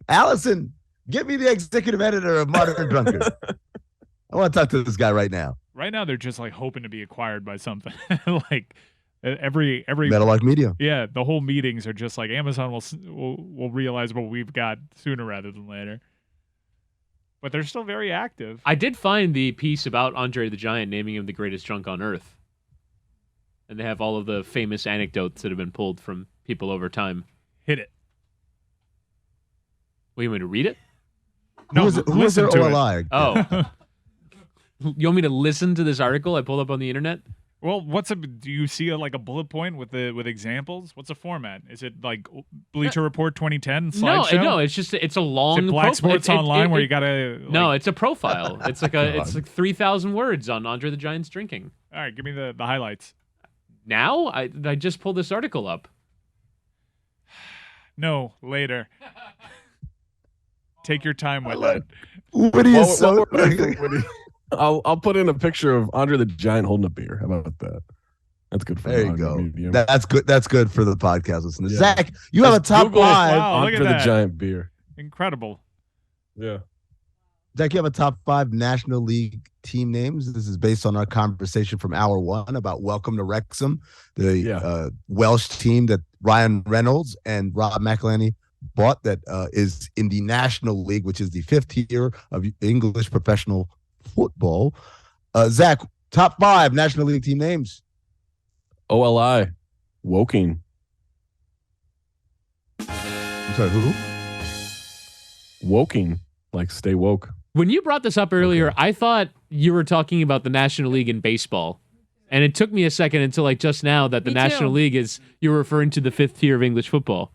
Allison, get me the executive editor of Modern Drunkard. I want to talk to this guy right now. Right now, they're just like hoping to be acquired by something. Like every Metallark Media. yeah, the whole meetings are just like Amazon will realize what we've got sooner rather than later. But they're still very active. I did find the piece about Andre the Giant naming him the greatest drunk on earth. And they have all of the famous anecdotes that have been pulled from people over time. Hit it. Wait, you want me to read it? No, Who was their listen to it. OLI? Oh. You want me to listen to this article I pulled up on the internet? Well, do you see like a bullet point with examples? What's the format? Is it like Bleacher Report 2010 slideshow? No, it's a long Is it Black Sports Online where you gotta? No, it's a profile. It's like it's like 3,000 words on Andre the Giant's drinking. All right, give me the highlights. Now I just pulled this article up. No, later. Take your time with like- it. What are you While so? we're waiting, I'll put in a picture of Andre the Giant holding a beer. How about that? That's good for There the you audio go. medium. That's good. That's good for the podcast listeners. Yeah. Zach, you have a Just top Google five. Wow, look Andre at the that. Giant beer. Incredible. Yeah. Zach, you have a top five National League team names. This is based on our conversation from hour one about Welcome to Wrexham, the Welsh team that Ryan Reynolds and Rob McElhenney bought that is in the National League, which is the fifth tier of English professional football. Zach, top five National League team names. OLI. Woking. I'm sorry, who? Woking. Like stay woke. When you brought this up earlier, I thought you were talking about the National League in baseball. And it took me a second until like just now that the Me National too. League is you're referring to the fifth tier of English football.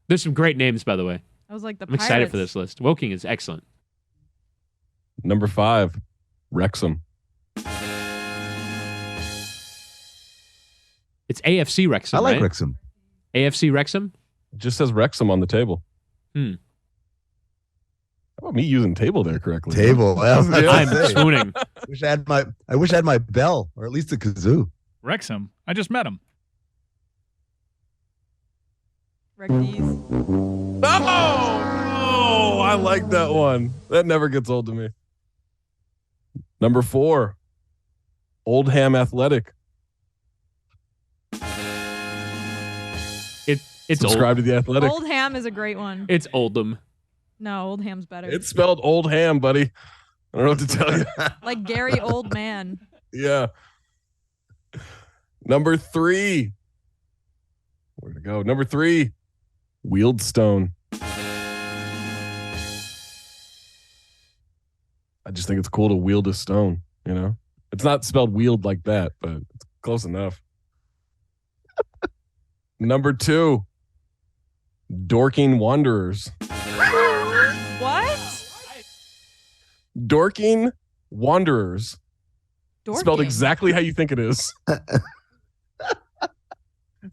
There's some great names, by the way. I was like the I'm excited for Pirates. this list. Woking is excellent. Number 5. Wrexham. It's AFC Wrexham, I like right? Wrexham. AFC Wrexham? It just says Wrexham on the table. Hmm. How about me using table there correctly? Table. Well, I'm swooning. I wish I had my bell or at least a kazoo. Wrexham. I just met him. Reckies. Oh, I like that one. That never gets old to me. Number 4. Oldham Athletic. It's Subscribe to the Athletic. Old Ham is a great one. It's Oldham. No, Old Ham's better. It's spelled Old Ham, buddy. I don't know what to tell you. like Gary Old Man. Yeah. Number 3. Where'd it go? Number 3. Wealdstone. I just think it's cool to wield a stone, you know? It's not spelled wield like that, but it's close enough. Number 2, Dorking Wanderers. What? Dorking Wanderers. Spelled Dorking. exactly how you think it is.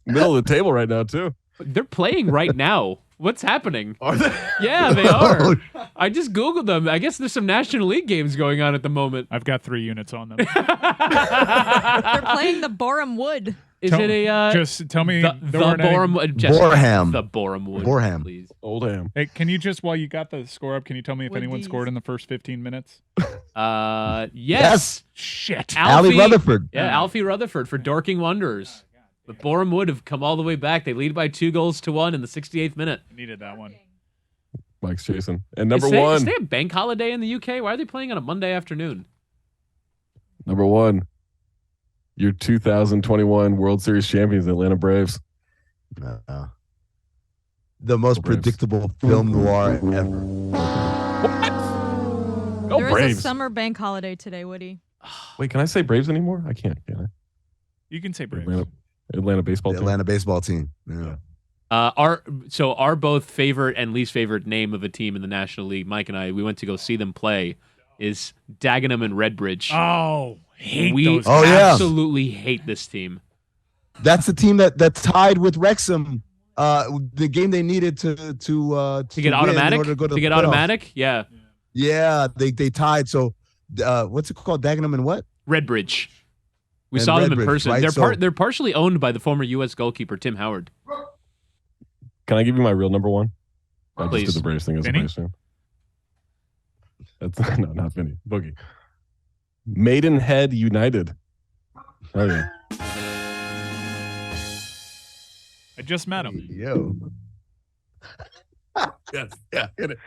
Middle of the table right now, too. They're playing right now. What's happening? Are they? Yeah, they are. I just Googled them. I guess there's some National League games going on at the moment. I've got 3 units on them. They're playing the Boreham Wood. Is it a just tell me the Boreham Boreham. The Boreham Wood. Boreham. Please. Oldham. Hey, can you just while you got the score up, can you tell me if anyone Woodies. scored in the first 15 minutes? Yes. Shit. Allie Rutherford. Yeah, Alfie Rutherford for Dorking Wanderers. The Boreham Wood have come all the way back. They lead by 2-1 in the 68th minute. Needed that one. Mike's chasing. And number Is 1. they a bank holiday in the UK? Why are they playing on a Monday afternoon? Number 1. Your 2021 World Series champions, Atlanta Braves. The most Braves. predictable film noir ever. Go There is Braves. a summer bank holiday today, Woody. Wait, can I say Braves anymore? I can't, can I? You can say Braves. Atlanta baseball The team. Atlanta baseball team. Yeah. Our both favorite and least favorite name of a team in the National League, Mike and I, we went to go see them play, is Dagenham and Redbridge. Oh, hate we those. Oh, yeah. absolutely hate this team. That's the team that tied with Wrexham. The game they needed to To get win automatic? in order to go to the get playoffs. automatic? Yeah. Yeah, they tied. So, what's it called? Dagenham and what? Redbridge. We And saw them in Redbridge, person. right? They're partially owned by the former U.S. goalkeeper Tim Howard. Can I give you my real number 1? I Please. just did the Braves thing as a Vinny? Braves fan. That's no, not Vinny. Boogie. Maidenhead United. Oh yeah. I just met him. Yo. Yes. Yeah. Hit it.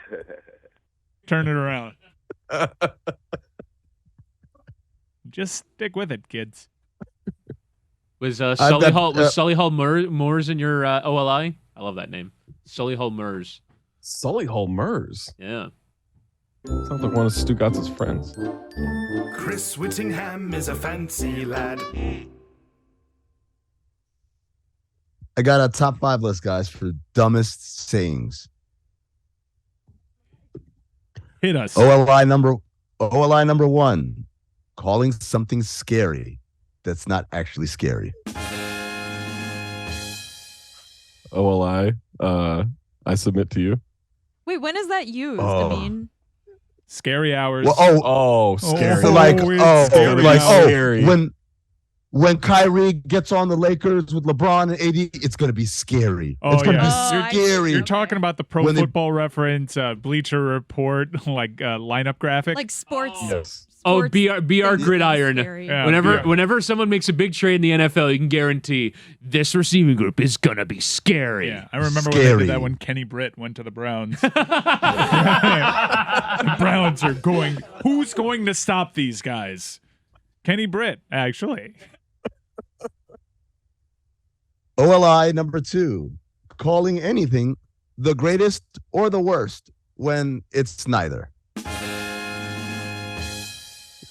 Turn it around. Just stick with it, kids. Was got, Solihull Moors in your OLI? I love that name. Solihull Moors. Solihull Mers. Yeah. Sounds like one of Stugotz's friends. Chris Whittingham is a fancy lad. I got a top 5 list, guys, for dumbest sayings. Hit us. OLI number 1. Calling something scary that's not actually scary. OLI. I submit to you. Wait, when is that used? Oh. I mean, Scary hours. Well, Oh, scary. so like, it's scary. Scary. when Kyrie gets on the Lakers with LeBron and AD, it's gonna be scary. Oh, It's gonna yeah. Oh, be I scary. You're talking about the Pro When they- Football Reference, Bleacher Report, like lineup graphic. like sports. Yes. Oh, sports BR things Gridiron. scary. Yeah. Whenever someone makes a big trade in the NFL, you can guarantee this receiving group is gonna be scary. Yeah, I remember when they Scary. did that when Kenny Britt went to the Browns. The Browns are going. Who's going to stop these guys? Kenny Britt, actually. OLI number 2. Calling anything the greatest or the worst when it's neither.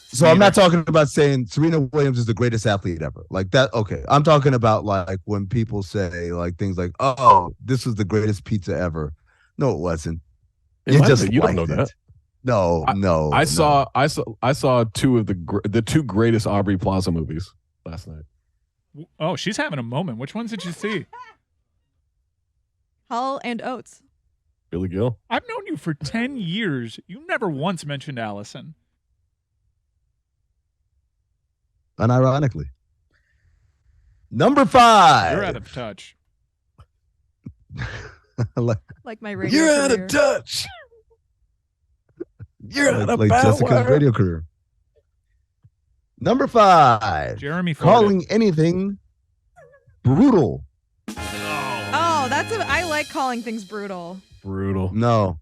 So I'm not talking about saying Serena Williams is the greatest athlete ever. Like that, okay. I'm talking about like when people say like things like, oh, this was the greatest pizza ever. No, it wasn't. It might just have been. You don't liked know it. that. No, no. I no. saw 2 of the 2 greatest Aubrey Plaza movies last night. Oh, she's having a moment. Which ones did you see? Hull and Oates. Billy Gill. I've known you for 10 years. You never once mentioned Allison. Unironically. Number 5. You're out of touch. Like my radio You're out career. of touch. You're out of like power. Jessica's radio career. Number 5. Jeremy Ford. Calling anything brutal. Oh, I like calling things brutal. Brutal. No.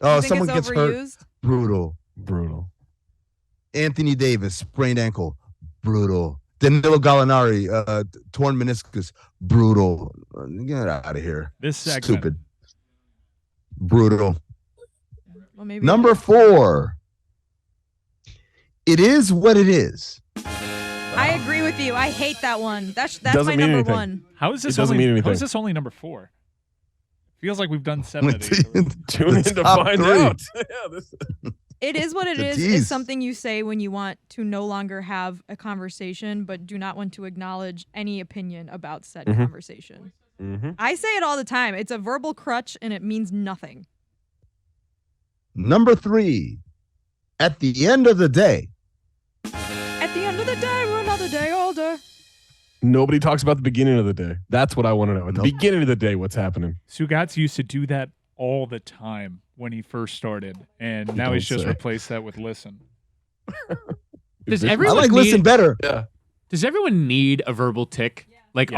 You Oh, think someone it's gets hurt. overused? Brutal. Brutal. Anthony Davis, sprained ankle. Brutal. Danilo Gallinari, torn meniscus. Brutal. Get out of here. This segment. Stupid. Brutal. Well, maybe Number 4. It is what it is. I agree with you. I hate that one. That's Doesn't my mean number anything. one. How is this It doesn't only? mean anything. How is this only number 4? Feels like we've done 7 of these. Tune in to top find 3. out. Yeah, this- It is what it It's a is. tease. Is something you say when you want to no longer have a conversation, but do not want to acknowledge any opinion about said conversation. I say it all the time. It's a verbal crutch, and it means nothing. Number 3. At the end of the day. At the end of the day, we're another day older. Nobody talks about the beginning of the day. That's what I want to know. At the Nope. beginning of the day, what's happening? Stugotz used to do that all the time when he first started, and now don't he's just say. replaced that with listen. Does I everyone like need, listen better. Yeah. Does everyone need a verbal tick? Like,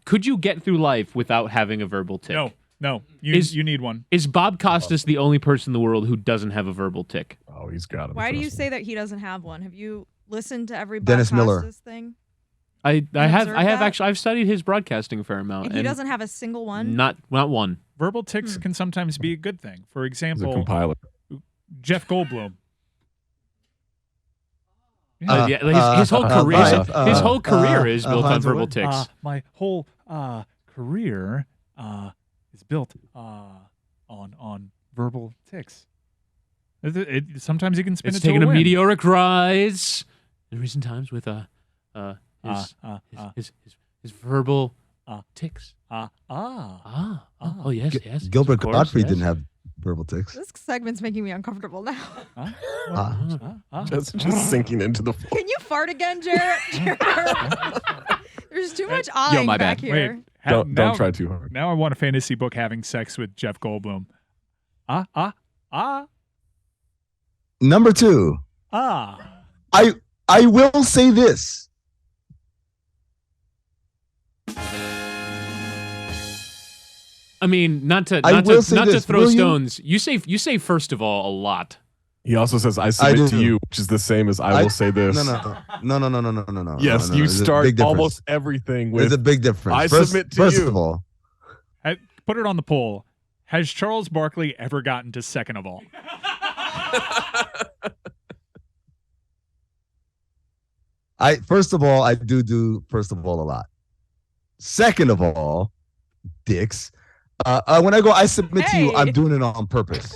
could you get through life without having a verbal tick? No. You need one. Is Bob Costas the only person in the world who doesn't have a verbal tick? Oh, he's got it. Why do you say that he doesn't have one? Have you listened to every Dennis Bob Miller. Costas thing? I have observed that? actually I've studied his broadcasting a fair amount. And he doesn't have a single one? Not one. Verbal ticks can sometimes be a good thing. For He's a example, compiler. Jeff Goldblum. His whole career his whole career is built on verbal ticks. My whole career is built on verbal ticks. Sometimes you can spin It's it to taken a win. meteoric rise in recent times with his verbal ticks. Oh yes. Gilbert of course, Godfrey yes. didn't have verbal ticks. This segment's making me uncomfortable now. Just sinking into the floor. Can you fart again, Jarrett? There's too much awing my back bad. here. Don't try too hard. Now I want a fantasy book having sex with Jeff Goldblum. Number 2. I will say this. I mean, not to throw Will you- stones. You say first of all a lot. He also says, I submit to do. you, which is the same as I will say this. No. Yes, no. you There's a start big difference. almost everything There's with a big difference. I First, submit to first you. of all, Put it on the poll. Has Charles Barkley ever gotten to second of all? I do first of all a lot. Second of all, dicks. When I go, I submit to you, Hey. I'm doing it on purpose.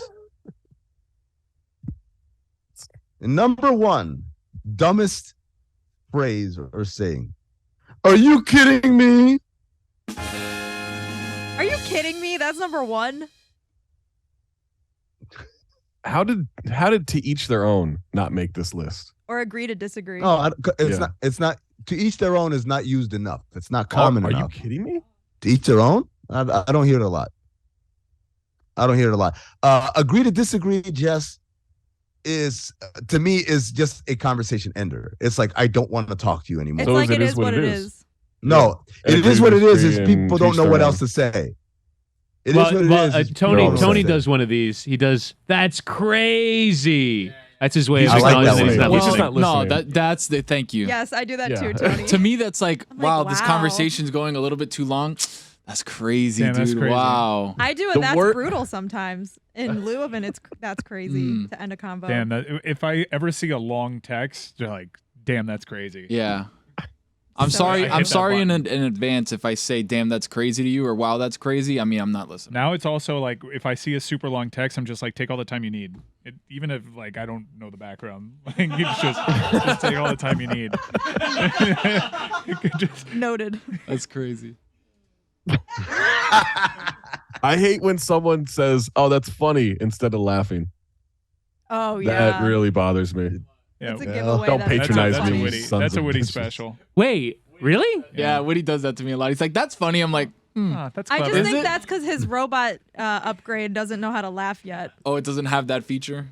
Number 1, dumbest phrase or saying. Are you kidding me? Are you kidding me? That's number 1. how did to each their own not make this list? Or agree to disagree. No, it's Yeah. not. It's not. To each their own is not used enough. It's not common Are you enough. kidding me? To each their own. I don't hear it a lot. Agree to disagree, Jess, is to me is just a conversation ender. It's like I don't want to talk to you anymore. It's So like it it is is what what it it is. is. No, Yeah. it is what it is. Is Agree people and don't teach know their what own. else to say. It is what it is. is people don't know what to Tony say. does one of these. He does. That's crazy. That's his way of I like acknowledging that that one. he's not He's just listening. not no, listening. that's the thank you. Yes, I do that Yeah. too, Tony. To me, that's like, I'm like, wow, this wow. conversation's going a little bit too long. That's crazy, Damn, dude. that's crazy. Wow. I do, The and that's wor- brutal sometimes. In lieu of that's crazy to end a combo. Damn, if I ever see a long text, you're like, damn, that's crazy. Yeah. I'm So sorry. I I'm hit that sorry in button. advance if I say, "Damn, that's crazy" to you, or "Wow, that's crazy." I mean, I'm not listening. Now it's also like if I see a super long text, I'm just like, take all the time you need. Even if like I don't know the background, like you just take all the time you need. You could just Noted. That's crazy. I hate when someone says, "Oh, that's funny," instead of laughing. Oh yeah. That really bothers me. yeah. It's a Yeah. giveaway. Don't that patronize it's that's a me, witty. sons That's a of witty bitches. special. Wait, really? Yeah, Woody does that to me a lot. He's like, "That's funny." I'm like, That's I clever. just Is think it? that's because his robot upgrade doesn't know how to laugh yet. "Oh, it doesn't have that feature."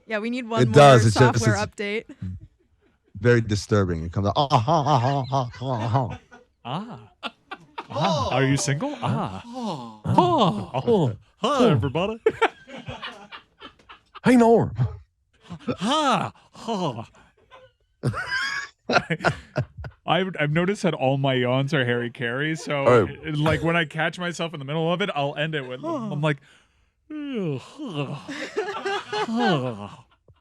Yeah, we need one It more does, it's just- software it's- update. Very disturbing. It comes out. Are you single? Hi, everybody. Hey, Norm. I've noticed that all my yawns are Harry Carey, so All right. like when I catch myself in the middle of it, I'll end it with I'm like,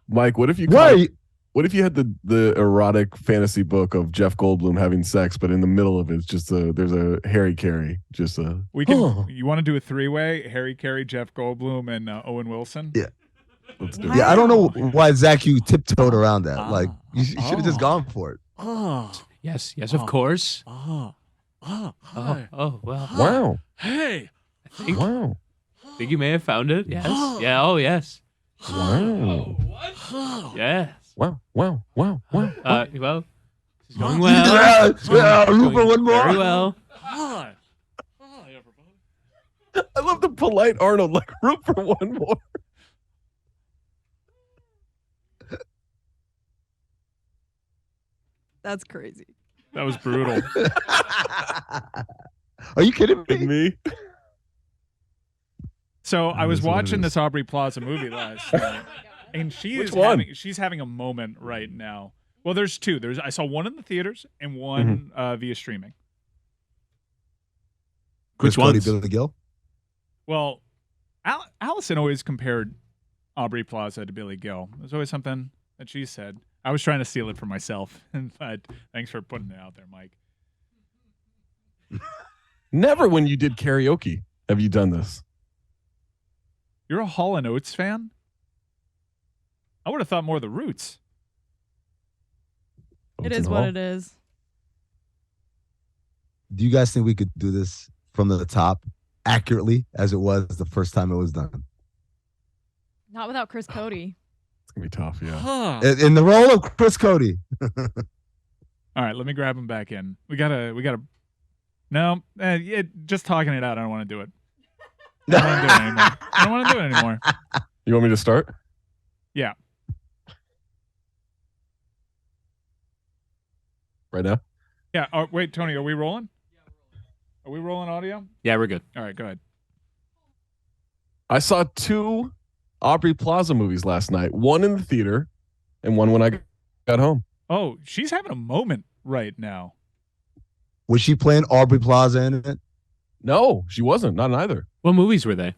Mike, what if you Why? What if you had the erotic fantasy book of Jeff Goldblum having sex, but in the middle of it, it's just there's a Harry Carey, just a. We can. You want to do a 3-way? Harry Carey, Jeff Goldblum, and Owen Wilson. Yeah. Let's do Wow. it. Yeah, I don't know why Zach you tiptoed around that. Like you should have just gone for it. Yes, of course. Oh, Oh, well. Wow. hey. Wow. Think you may have found it? Yes. Yeah. Oh, yes. Wow. Yes. Wow. Wow. Wow. Wow. Well, it's going well. Yeah, room for one more. Very well. Hi. Hi, everybody. I love the polite Arnold, like room for one more. That's crazy. That was brutal. Are you kidding me? And me. So I was is what it watching is. this Aubrey Plaza movie last night, and Which one? she's having a moment right now. Well, there's two. I saw one in the theaters and one via streaming. Chris Which Cody, ones? Billy Gill. Well, Allison always compared Aubrey Plaza to Billy Gill. There's always something that she said. I was trying to steal it for myself, but thanks for putting it out there, Mike. Never when you did karaoke have you done this. You're a Hall & Oates fan? I would have thought more of the Roots. It Oates is and what Hall. it is. Do you guys think we could do this from the top accurately as it was the first time it was done? Not without Chris Cody. It's gonna be tough. Yeah. Huh. In the role of Chris Cody. All right, let me grab him back in. We gotta. No, just talking it out. I don't want to do it. I don't want to do it anymore. I don't want to do it anymore. You want me to start? Yeah. Right now? Yeah. Oh, wait, Tony, are we rolling? Are we rolling audio? Yeah, we're good. All right, go ahead. I saw 2 Aubrey Plaza movies last night. One in the theater, and one when I got home. Oh, she's having a moment right now. Was she playing Aubrey Plaza in it? No, she wasn't. Not in either. What movies were they?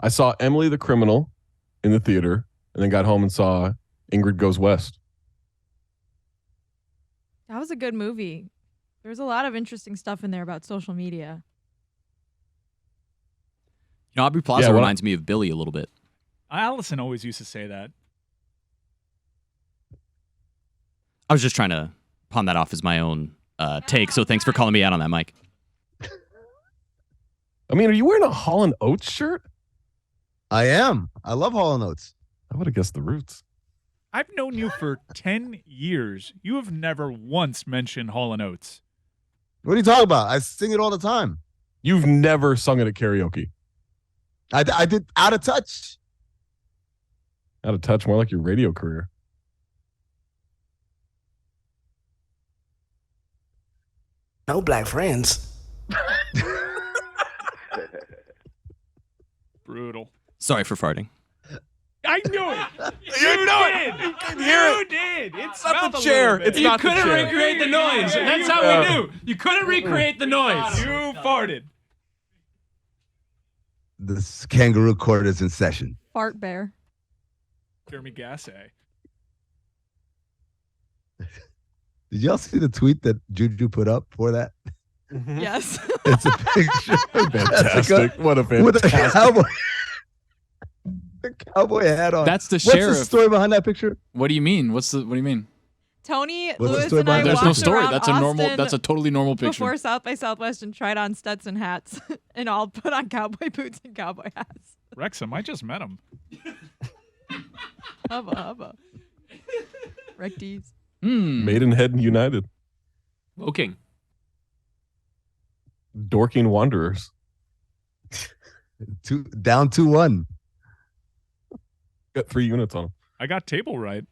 I saw Emily the Criminal in the theater, and then got home and saw Ingrid Goes West. That was a good movie. There's a lot of interesting stuff in there about social media. You know, Aubrey Plaza Yeah, well- reminds me of Billy a little bit. Allison always used to say that. I was just trying to pawn that off as my own take, so thanks for calling me out on that, Mike. I mean, are you wearing a Hall & Oates shirt? I am. I love Hall & Oates. I would have guessed the Roots. I've known you for 10 years. You have never once mentioned Hall & Oates. What are you talking about? I sing it all the time. You've never sung it at karaoke. I did Out of Touch. Out of touch, more like your radio career. No black friends. Brutal. Sorry for farting. I knew it. You know it. You can hear it. did. It not smelled the a chair. little bit. It's You not the couldn't chair. recreate the noise. That's how we knew. You couldn't recreate the noise. You farted. This kangaroo court is in session. Fart bear. Jeremy Gassé. Did y'all see the tweet that Juju put up for that? Yes. It's a picture. Fantastic. What a With a fantastic. cowboy. The cowboy hat on. That's the What's sheriff. the story behind that picture? What do you mean? What do you mean? Tony, What's the Lewis, story and I behind that? There's no walked story. around That's a normal. Austin That's a totally normal picture. before South by Southwest and tried on Stetson hats and all put on cowboy boots and cowboy hats. Wrexham, I just met him. Hubba hubba. Recties. Maidenhead United. Woking. Dorking Wanderers. Down 2-1. Got 3 units on them. I got table right.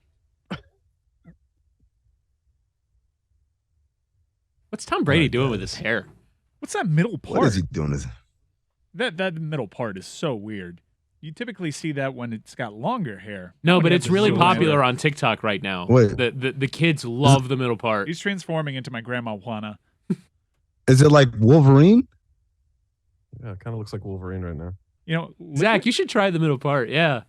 What's Tom Brady doing with his hair? What's that middle part? What is he doing? That middle part is so weird. You typically see that when it's got longer hair. No, When but you it's have the really Zoolander. popular on TikTok right now. Wait. The kids love the middle part. He's transforming into my grandma Juana. Is it like Wolverine? Yeah, it kind of looks like Wolverine right now. You know, Zach, you should try the middle part. Yeah.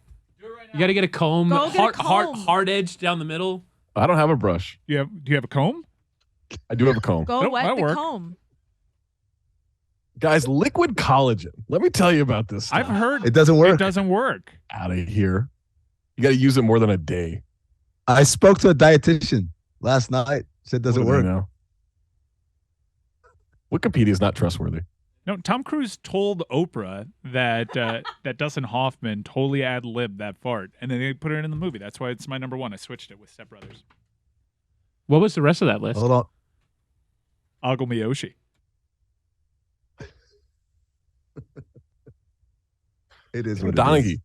You got to get a comb, Go get a comb. hard edge down the middle. I don't have a brush. Do you have a comb? I do have a comb. Go Nope, wet that'll the work. comb. Guys, liquid collagen. Let me tell you about this stuff. I've heard It doesn't work. It doesn't work. Out of here. You got to use it more than a day. I spoke to a dietitian last night. Said it doesn't What do work. they know? Wikipedia is not trustworthy. No, Tom Cruise told Oprah that that Dustin Hoffman totally ad-libbed that fart, and then they put it in the movie. That's why it's my number one. I switched it with Step Brothers. What was the rest of that list? Hold on. Agel Miyoshi. It is Tim what it Donaghy. is.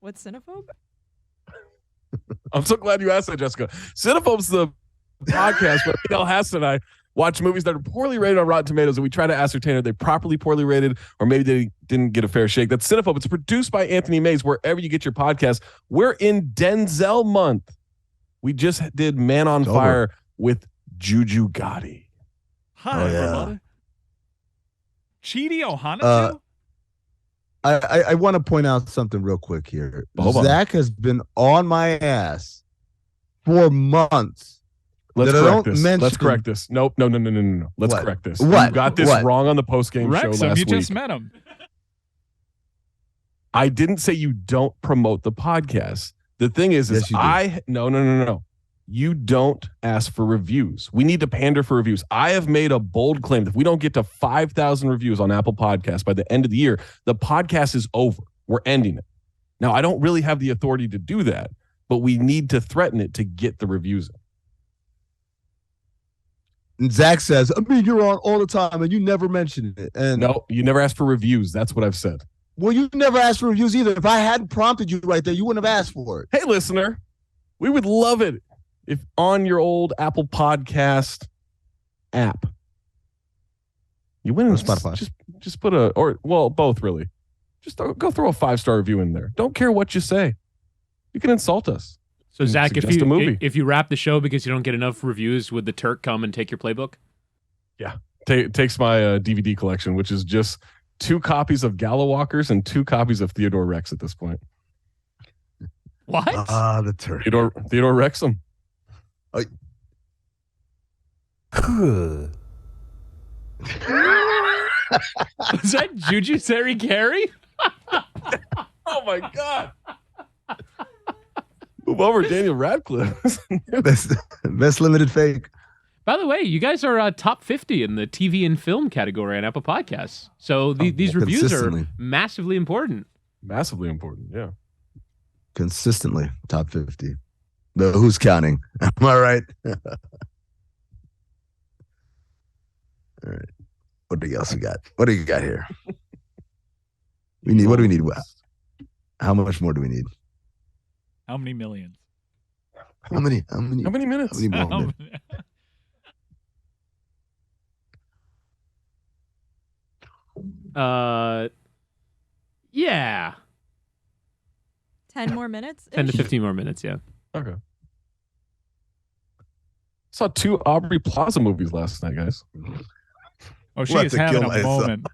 What's cinephobe? I'm so glad you asked that, Jessica. Cinephobe's the podcast where Elhassan and I watch movies that are poorly rated on Rotten Tomatoes, and we try to ascertain are they properly poorly rated or maybe they didn't get a fair shake. That's Cinephobe. It's produced by Anthony Mays wherever you get your podcast. We're in Denzel month. We just did Man on It's Fire over. with Juju Gotti. Hi, Oh, yeah. everybody. Chidi Ohana Uh, too? I want to point out something real quick here. Hold on. Zach has been on my ass for months. Let's That I correct don't this. mention- Let's correct this. Nope. No. Let's What? correct this. What? You got this What? wrong on the post-game show Wrexham, last you week. just met him. I didn't say you don't promote the podcast. The thing is Yes, you do. No. You don't ask for reviews. We need to pander for reviews. I have made a bold claim that if we don't get to 5,000 reviews on Apple Podcasts by the end of the year, the podcast is over. We're ending it. Now, I don't really have the authority to do that, but we need to threaten it to get the reviews in. And Zach says, I mean, you're on all the time and you never mention it. And No, you never ask for reviews. That's what I've said. well, you never asked for reviews either. If I hadn't prompted you right there, you wouldn't have asked for it. Hey, listener, we would love it if on your old Apple Podcast app, you win Or Spotify. Just put both really. Just go throw a 5-star review in there. Don't care what you say. You can insult us. So and Zach, suggest a movie. if you wrap the show because you don't get enough reviews, would the Turk come and take your playbook? Takes my DVD collection, which is just 2 copies of Gallowalkers and 2 copies of Theodore Rex at this point. What? The turn. Theodore Wrexham. Was that Juju Sari Carey? Oh my God. Move over, Daniel Radcliffe. Best limited fake. By the way, you guys are top 50 in the TV and film category on Apple Podcasts. So these reviews are consistently. massively important. Massively important, yeah. Consistently top 50. But who's counting? Am I right? All right. What do you else we got? What do you got here? What do we need? How much more do we need? How many millions? How many How many minutes? How many more How minutes? many- Yeah. 10 more minutes? 10 to 15 more minutes, yeah. Okay. Saw 2 Aubrey Plaza movies last night, guys. Oh, she What, is to having kill a myself. moment.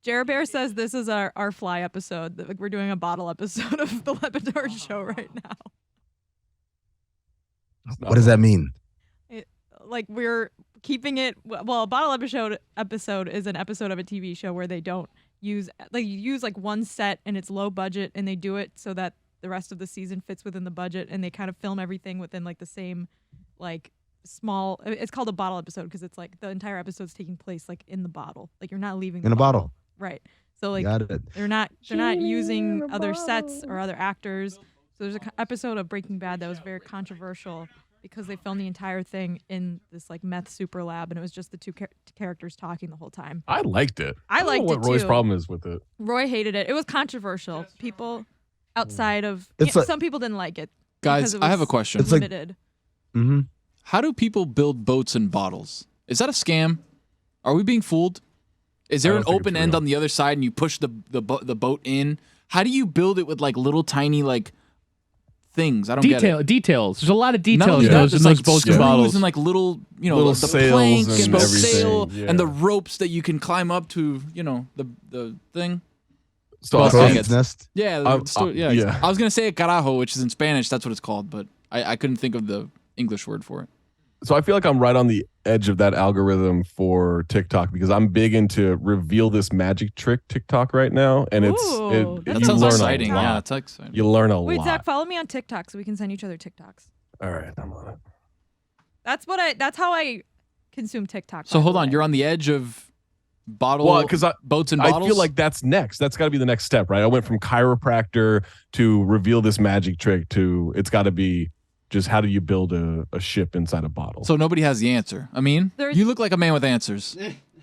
Jer Bear says this is our fly episode. That we're doing a bottle episode of the LeBatard Show right now. What does that mean? Like we're keeping it. Well, a bottle episode is an episode of a TV show where they don't use like one set and it's low budget and they do it so that the rest of the season fits within the budget and they kind of film everything within like the same like small. It's called a bottle episode because it's like the entire episode's taking place like in the bottle. Like you're not leaving In the a bottle. Right. So like Got it. they're not using other sets or other actors. So there's an episode of Breaking Bad that was very controversial because they filmed the entire thing in this like meth super lab and it was just the 2 characters talking the whole time. I liked it. I don't liked know it what Roy's too. problem is with it. Roy hated it. It was controversial. People outside of It's like- some people didn't like it. Guys, because it I have a was question. It's like- limited. Mm-hmm. How do people build boats in bottles? Is that a scam? Are we being fooled? Is there I an don't think it's open end real. on the other side and you push the boat in? How do you build it with like little tiny like things. I don't get it. Details. There's a lot of Not details only in that, those there's like boats screws and bottles. and like little, Little the sails plank and and the everything, sail yeah. and the ropes that you can climb up to, the thing. So Well, I saying Crow's Nest. Yeah, yeah. I was gonna say carajo, which is in Spanish. That's what it's called, but I couldn't think of the English word for it. So I feel like I'm right on the edge of that algorithm for TikTok because I'm big into reveal this magic trick TikTok right now, and Ooh, you that That sounds learn exciting. a lot. Yeah, it's exciting. You learn a Wait, lot. Zach, follow me on TikTok so we can send each other TikToks. All right, I'm on it. That's how I consume TikTok. So by hold the on, way. you're on the edge of bottles. Well, because boats and I bottles. feel like that's next. That's got to be the next step, right? I went from chiropractor to reveal this magic trick to it's got to be just how do you build a ship inside a bottle? so nobody has the answer. I mean, There's- you look like a man with answers.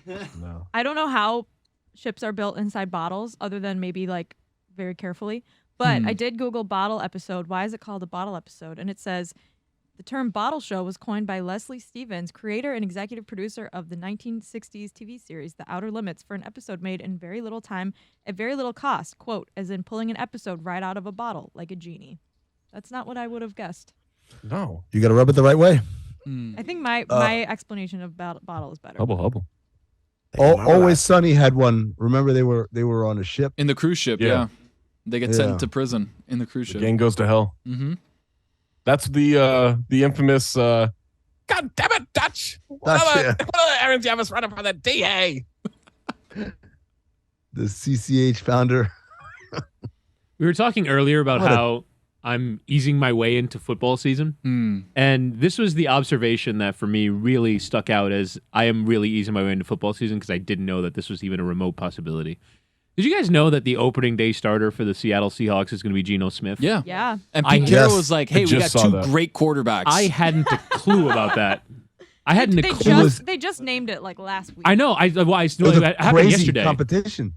no. I don't know how ships are built inside bottles other than maybe like very carefully. But I did Google bottle episode. Why is it called a bottle episode? And it says the term bottle show was coined by Leslie Stevens, creator and executive producer of the 1960s TV series The Outer Limits, for an episode made in very little time at very little cost. Quote, as in pulling an episode right out of a bottle like a genie. That's not what I would have guessed. No. You got to rub it the right way. I think my explanation of bottle is better. Hubble. Always Sunny had one. Remember they were on a ship. In the cruise ship, Yeah. yeah. They get sent Yeah. to prison in the cruise The ship. gang goes to hell. Mm-hmm. That's the infamous God damn it, Dutch. What yeah. other errands you have us running for the DA? The CCH founder. We were talking earlier about What a- how I'm easing my way into football season. Mm. And this was the observation that for me really stuck out as I am really easing my way into football season because I didn't know that this was even a remote possibility. Did you guys know that the opening day starter for the Seattle Seahawks is going to be Geno Smith? Yeah. Yeah. And I- Pete Carroll Yes. was like, hey, we got just saw two that. great quarterbacks. I hadn't a clue about that. I hadn't a They clue. just named it like last week. I know. I It was that a happened crazy yesterday. competition.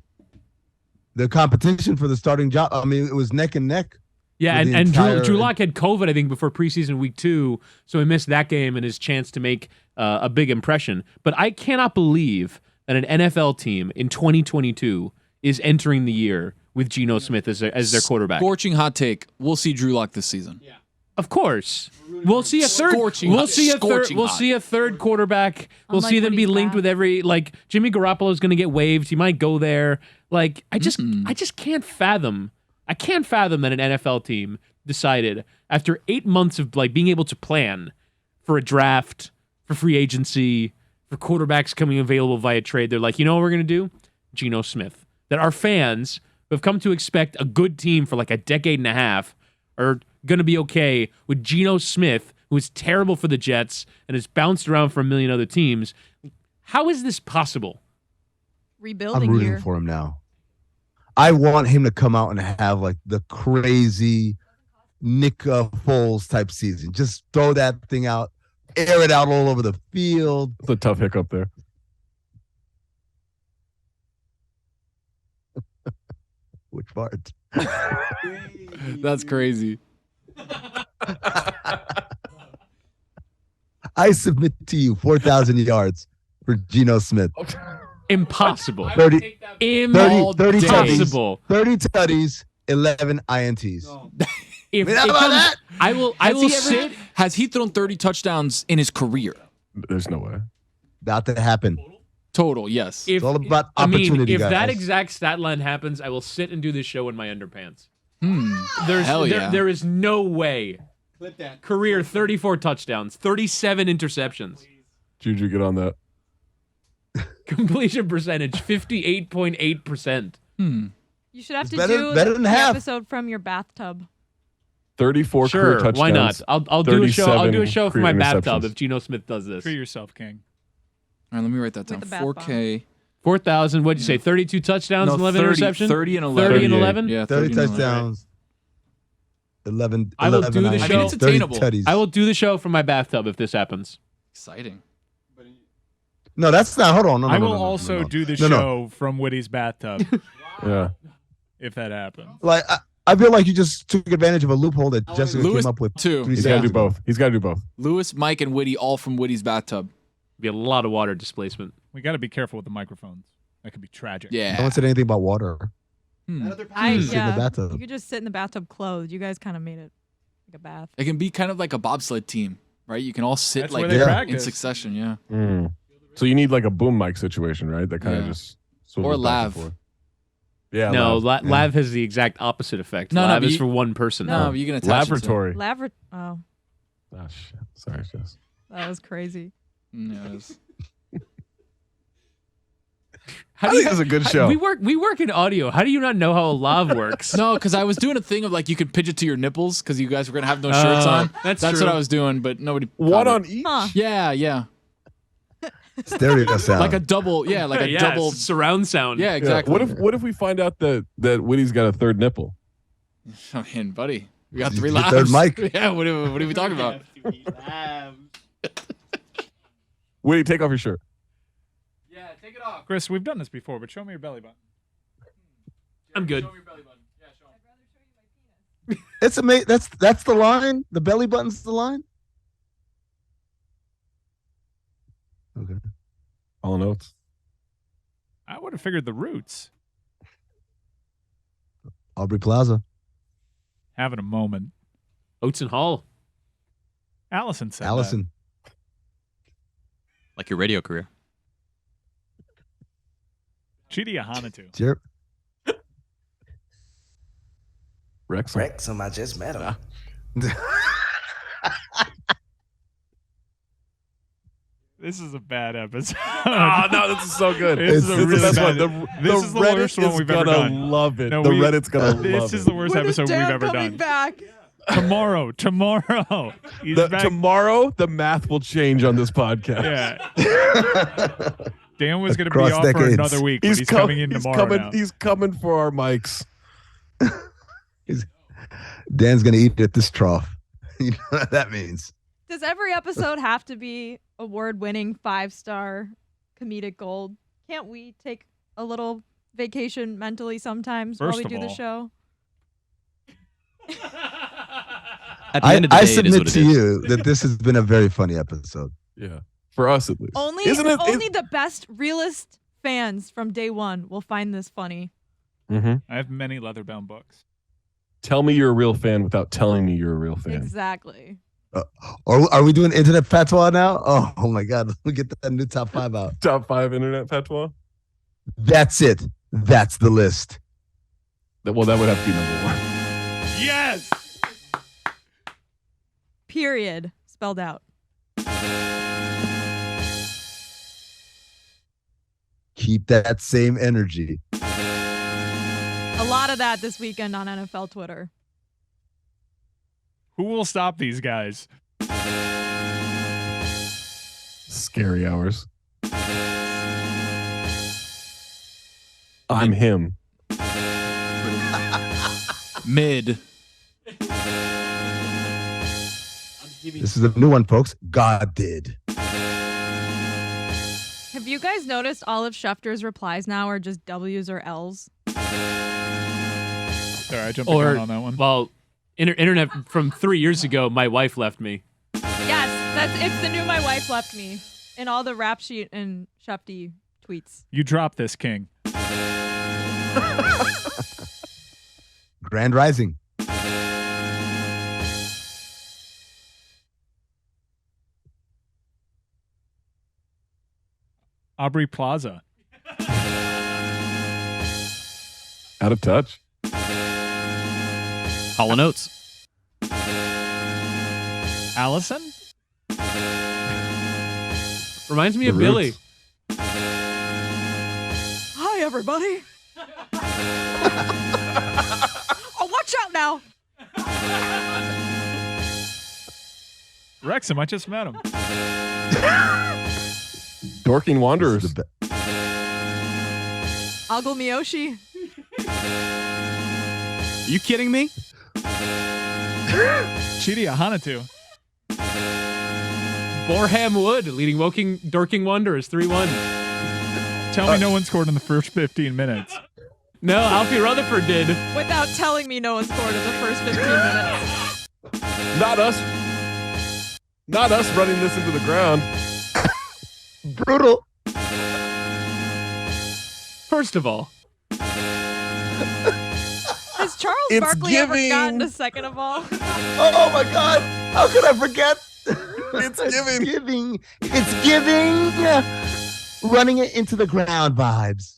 The competition for the starting job. I mean, it was neck and neck. Yeah, for and, the and entire- Drew Lock had COVID, I think, before preseason week 2, so he missed that game and his chance to make a big impression. But I cannot believe that an NFL team in 2022 is entering the year with Geno Smith as their quarterback. Scorching hot take. We'll see Drew Lock this season. Yeah. Of course, we'll see a third. Scorching We'll hot. see a third. Scorching We'll hot. see a third quarterback. We'll Unlike see them be Woody's linked back. with every Jimmy Garoppolo is going to get waived. He might go there. I just can't fathom. I can't fathom that an NFL team decided after 8 months of being able to plan for a draft, for free agency, for quarterbacks coming available via trade. They're like, you know what we're going to do? Geno Smith. That our fans who have come to expect a good team for like a decade and a half are going to be okay with Geno Smith, who is terrible for the Jets and has bounced around for a million other teams. How is this possible? I'm Rebuilding rooting year. for him now. I want him to come out and have like the crazy Nick Foles type season. Just throw that thing out, air it out all over the field. It's a tough hiccup there. Which part? That's crazy. I submit to you 4,000 yards for Geno Smith. Impossible. 30, Impossible. 30 Impossible. 30 tutties, 11 INTs. If How it about comes, that? I will sit. Has he thrown 30 touchdowns in his career? There's no way. About to happen. Total, yes. If, It's all about I mean, opportunity, if guys. that exact stat line happens, I will sit and do this show in my underpants. Hell yeah. There is no way. Clip that. Career 34 touchdowns, 37 interceptions. Juju, get on that. Completion percentage 58.8%. You should have It's to better- do better than the half. episode from your bathtub. 34 career Sure, touchdowns. why not? I'll do a show. I'll do a 37 show from career my bathtub interceptions. if Geno Smith does this. Treat yourself, King. All right, let me write that down. With the bath 4K. 4,000. What'd you say? 32 touchdowns, No, 11 interceptions. 30 and 11. 30 and 38. 11. Yeah, 30 and 11. touchdowns, 11. I will 11 do the INTs, show. I mean, it's attainable. 30 tutties. I will do the show from my bathtub if this happens. Exciting. No, that's not. Hold on. No, no, I no, will no, no, also no, no. do the No, no. show from Woody's bathtub Yeah. if that happens. Like I feel like you just took advantage of a loophole that Jessica Lewis, came up with. too. 3 He's got to seconds do ago. both. He's got to do both. Lewis, Mike, and Whitty all from Whitty's bathtub. Be a lot of water displacement. We got to be careful with the microphones. That could be tragic. No Yeah. one said anything about water. I Sit in the bathtub. You could just sit in the bathtub clothed. You guys kind of made it Like a bath. It can be kind of like a bobsled team, right? You can all sit That's like where they in practice. succession. Yeah. So you need like a boom mic situation, right? That kind of just swivels Or back and lav. forth. Yeah. No, lav. Lav has the exact opposite effect. No, Lav but is you- for one person. No, you can attach Laboratory. Oh, Oh shit. Sorry, Jess. that was crazy. Yeah, it's- I think this is a good show. We work in audio. How do you not know how a lav works? No, because I was doing a thing of like you could pitch it to your nipples because you guys were gonna have no shirts on. That's what true. I was doing, but nobody. One caught on it. each. Huh. Yeah. Stereo sound. Like a double. Yeah, like a Yeah, double. surround sound. Yeah, Yeah. exactly. What if we find out that Woody's got a third nipple? I mean, buddy, we got Your 3 third lives. mic. Yeah. What are we talking about? Woody, take off your shirt. Yeah, take it off. Chris, we've done this before, but show me your belly button. I'm good. It's amazing. That's the line. The belly button's the line. Okay. All notes. I would have figured the roots. Aubrey Plaza. Having a moment. Oates and Hall. Allison said Allison. Like your radio career. that. Chidi Ahanatu. Jer- Wrexham. Wrexham, I just met him. This is a bad episode. Oh no, this is so good. This is a really the best bad. one. This is the Reddit worst one is we've ever gonna done. love it. No, the we- Reddit's gonna love This it. is the worst When is episode we've Dan ever coming done. back? Tomorrow. He's back. Tomorrow, the math will change on this podcast. Yeah. Dan was going to be Across off for decades. another week, but he's coming in tomorrow coming, now. He's coming for our mics. Dan's gonna eat at this trough. You know what that means. Does every episode have to be award-winning 5-star comedic gold? Can't we take a little vacation mentally sometimes while First we of do the all- show? At the end of the I day, it is submit what it to is. you that this has been a very funny episode. Yeah, for us at least. Only the best realist fans from day one will find this funny. Mm-hmm. I have many leather-bound books. Tell me you're a real fan without telling me you're a real fan. Exactly. Are we doing internet fatwa now? Oh my God. Let me get that new top 5 out. Top 5 internet fatwa. That's it. That's the list. Well, that would have to be number 1. Yes! Period. Spelled out. Keep that same energy. A lot of that this weekend on NFL Twitter. Who will stop these guys? Scary hours. I'm him. Mid. This is a new one, folks. God did. Have you guys noticed all of Schefter's replies now are just W's or L's? Sorry, I jumped the gun on that one. Well, internet from 3 years ago, my wife left me. Yes, it's the new my wife left me in all the rap sheet and Shefty tweets. You drop this, King. Grand Rising. Aubrey Plaza. Out of touch. Hall and Oates. Allison? Reminds me The of Billy. Roots. Hi, everybody. Oh, watch out now. Wrexham, I just met him. Dorking Wanderers. This is the Algo Miyoshi. Are you kidding me? Chidi Ahanatu. Boreham Wood leading Dorking Wanderers 3-1. Tell me no one scored in the first 15 minutes. No, Alfie Rutherford did. Without telling me no one scored in the first 15 minutes. Not us. Not us running this into the ground. brutal. First of all, Has Charles It's Barkley ever giving. gotten a second of all? Oh my God! How could I forget? It's giving. It's giving. Running it into the ground vibes.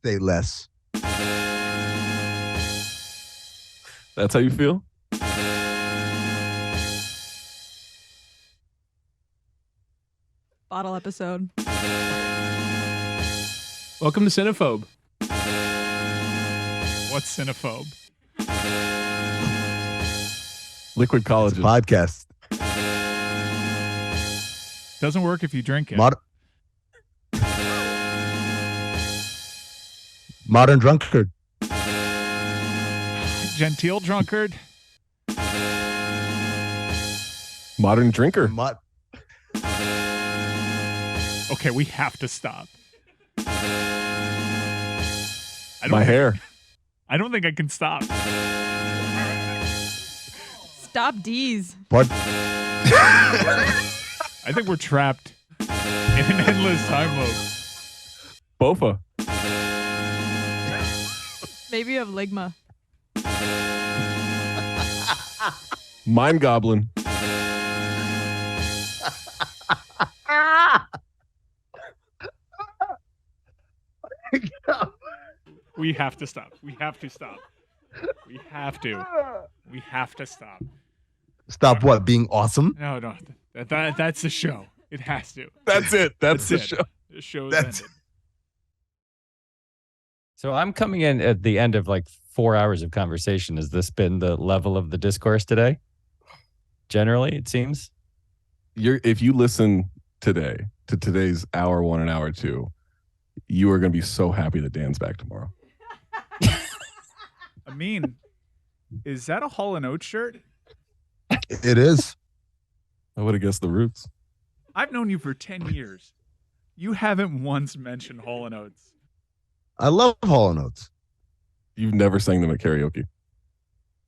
Say less. That's how you feel? Bottle episode. Welcome to Cinephobe. What's cinephobe? Liquid collagen. Podcast. Doesn't work if you drink it. Modern drunkard. Genteel drunkard. Modern drinker. Okay, we have to stop. My hair. I don't think I can stop. Stop D's. What? I think we're trapped in an endless time loop. Bofa. Maybe you have ligma. Mind goblin. We have to stop. We have to stop. We have to. We have to stop. Stop what? Being awesome? No. That's the show. It has to. That's it. That's the it. show. The show is That's ended. So I'm coming in at the end of like 4 hours of conversation. Has this been the level of the discourse today? Generally, it seems. If you listen today to today's hour 1 and hour 2, you are going to be so happy that Dan's back tomorrow. Amin, is that a Hall & Oates shirt? It is. I would have guessed the Roots. I've known you for 10 years. You haven't once mentioned Hall & Oates. I love Hall & Oates. You've never sang them at karaoke.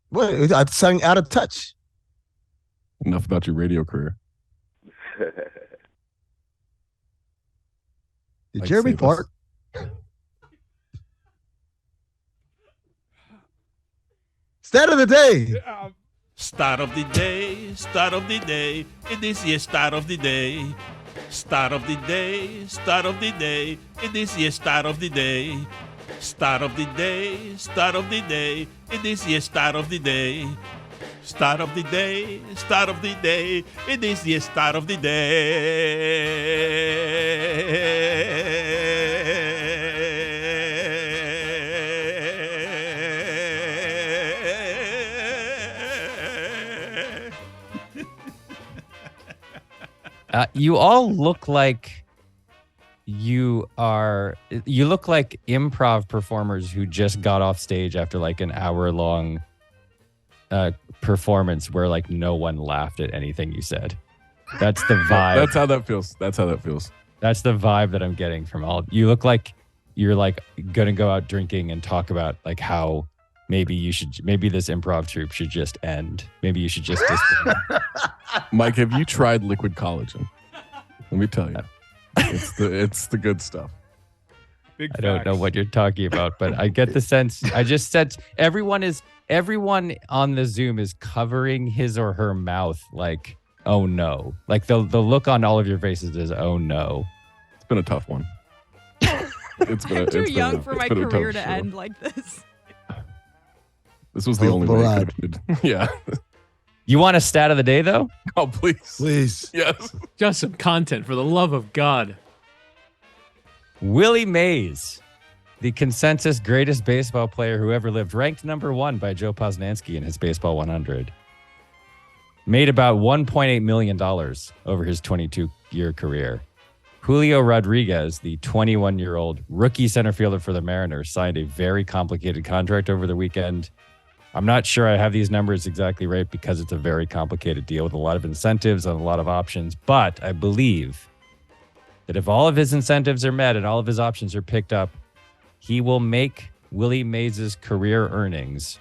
What? I sang Out of Touch. Enough about your radio career. Did Like Jeremy say this. Park? Stat of the day. Start of the day, start of the day, it is your start of the day. Start of the day, start of the day, it is your start of the day. Start of the day, start of the day, it is your start of the day. Start of the day, start of the day, it is your start of the day. You all look like you look like improv performers who just got off stage after like an hour-long performance where like no one laughed at anything you said. That's the vibe. That's how that feels. That's how that feels. That's the vibe that I'm getting from all. You look like you're like gonna go out drinking and talk about like how maybe this improv troupe should just end. Maybe you should just Mike, have you tried liquid collagen? Let me tell you. It's the good stuff. Big I don't know what you're talking about, but I get the sense. I just said everyone on the Zoom is covering his or her mouth like, oh no. Like the look on all of your faces is, oh no. It's been a tough one. I'm too young for my career to end like this. This was the only way it could have ended. Yeah. You want a stat of the day though? Oh, please. Please. Yes. Just some content for the love of God. Willie Mays, the consensus greatest baseball player who ever lived, ranked number 1 by Joe Posnanski in his Baseball 100. Made about $1.8 million over his 22-year career. Julio Rodriguez, the 21-year-old rookie center fielder for the Mariners, signed a very complicated contract over the weekend. I'm not sure I have these numbers exactly right because it's a very complicated deal with a lot of incentives and a lot of options, but I believe that if all of his incentives are met and all of his options are picked up, he will make Willie Mays' career earnings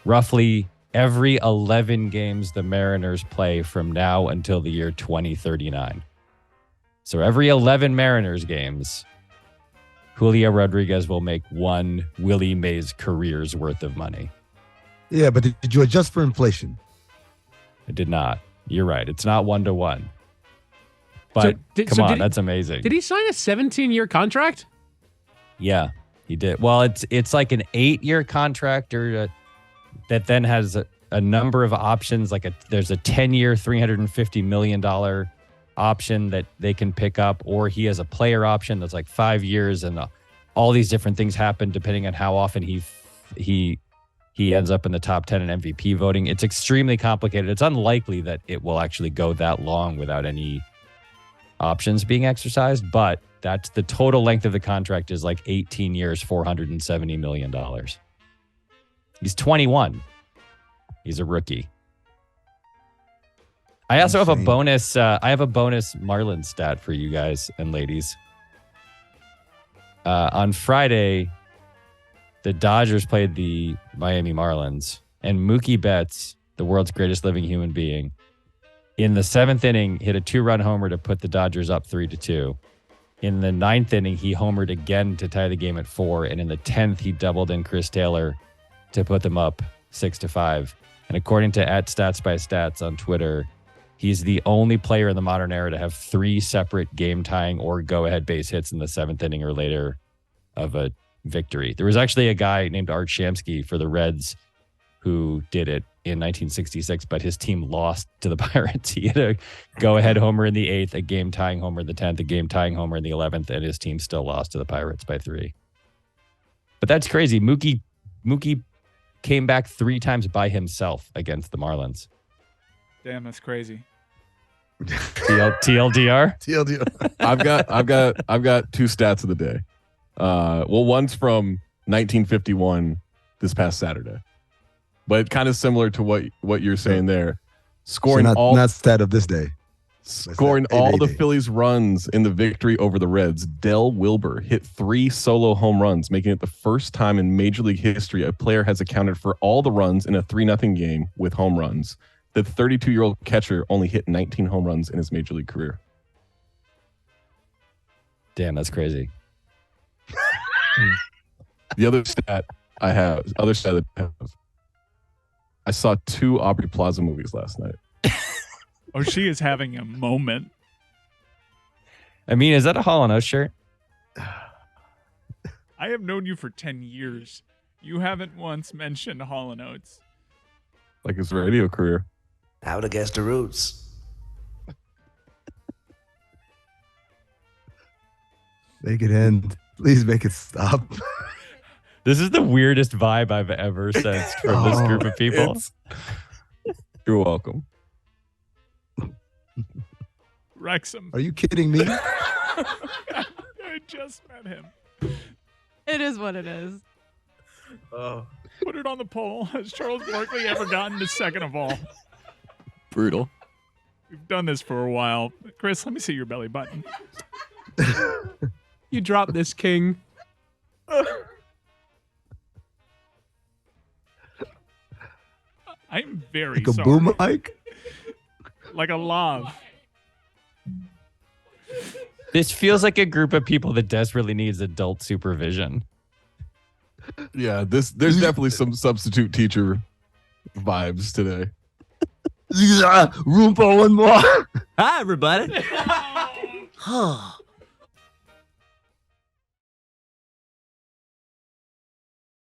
roughly every 11 games the Mariners play from now until the year 2039. So every 11 Mariners games, Julio Rodriguez will make one Willie Mays career's worth of money. Yeah, but did you adjust for inflation? I did not. You're right. It's not 1-to-1. But that's amazing. Did he sign a 17-year contract? Yeah, he did. Well, it's like an 8-year contract that then has a number of options. There's a 10-year, $350 million option that they can pick up, or he has a player option that's like 5 years, and all these different things happen depending on how often he ends up in the top 10 in MVP voting. It's extremely complicated. It's unlikely that it will actually go that long without any options being exercised, but that's the total length of the contract is like 18 years, $470 million. He's 21. He's a rookie. I also have a bonus. I have a bonus Marlins stat for you guys and ladies. On Friday, the Dodgers played the Miami Marlins, and Mookie Betts, the world's greatest living human being, in the 7th inning, hit a 2-run homer to put the Dodgers up 3-2. In the 9th inning, he homered again to tie the game at 4, and in the 10th, he doubled in Chris Taylor to put them up 6-5. And according to @StatsByStats on Twitter, he's the only player in the modern era to have 3 separate game-tying or go-ahead base hits in the 7th inning or later of a victory. There was actually a guy named Art Shamsky for the Reds who did it in 1966, but his team lost to the Pirates. He had a go-ahead homer in the 8th, a game-tying homer in the 10th, a game-tying homer in the 11th, and his team still lost to the Pirates by 3. But that's crazy. Mookie came back 3 times by himself against the Marlins. Damn, that's crazy. TLDR? TLDR. I've got 2 stats of the day. Well, one's from 1951 this past Saturday, but kind of similar to what you're saying there. Scoring not stat of this day. Scoring all the Phillies' runs in the victory over the Reds, Del Wilbur hit 3 solo home runs, making it the first time in Major League history a player has accounted for all the runs in a 3-0 game with home runs. The 32-year-old catcher only hit 19 home runs in his Major League career. Damn, that's crazy. The other stat I have, I saw 2 Aubrey Plaza movies last night. Oh, she is having a moment. I mean, is that a Hall & Oates shirt? I have known you for 10 years. You haven't once mentioned Hall & Oates. Like his radio career. How to guess the roots. Make it end. Please make it stop. This is the weirdest vibe I've ever sensed from this group of people. You're welcome. Wrexham. Are you kidding me? I just met him. It is what it is. Put it on the poll. Has Charles Barkley ever gotten to second of all? Brutal. We've done this for a while. Chris, let me see your belly button. You dropped this, king. I'm very like a sorry. boom mic? Like a lav. This feels like a group of people that desperately needs adult supervision. Yeah, there's definitely some substitute teacher vibes today. Room for one more. Hi, everybody.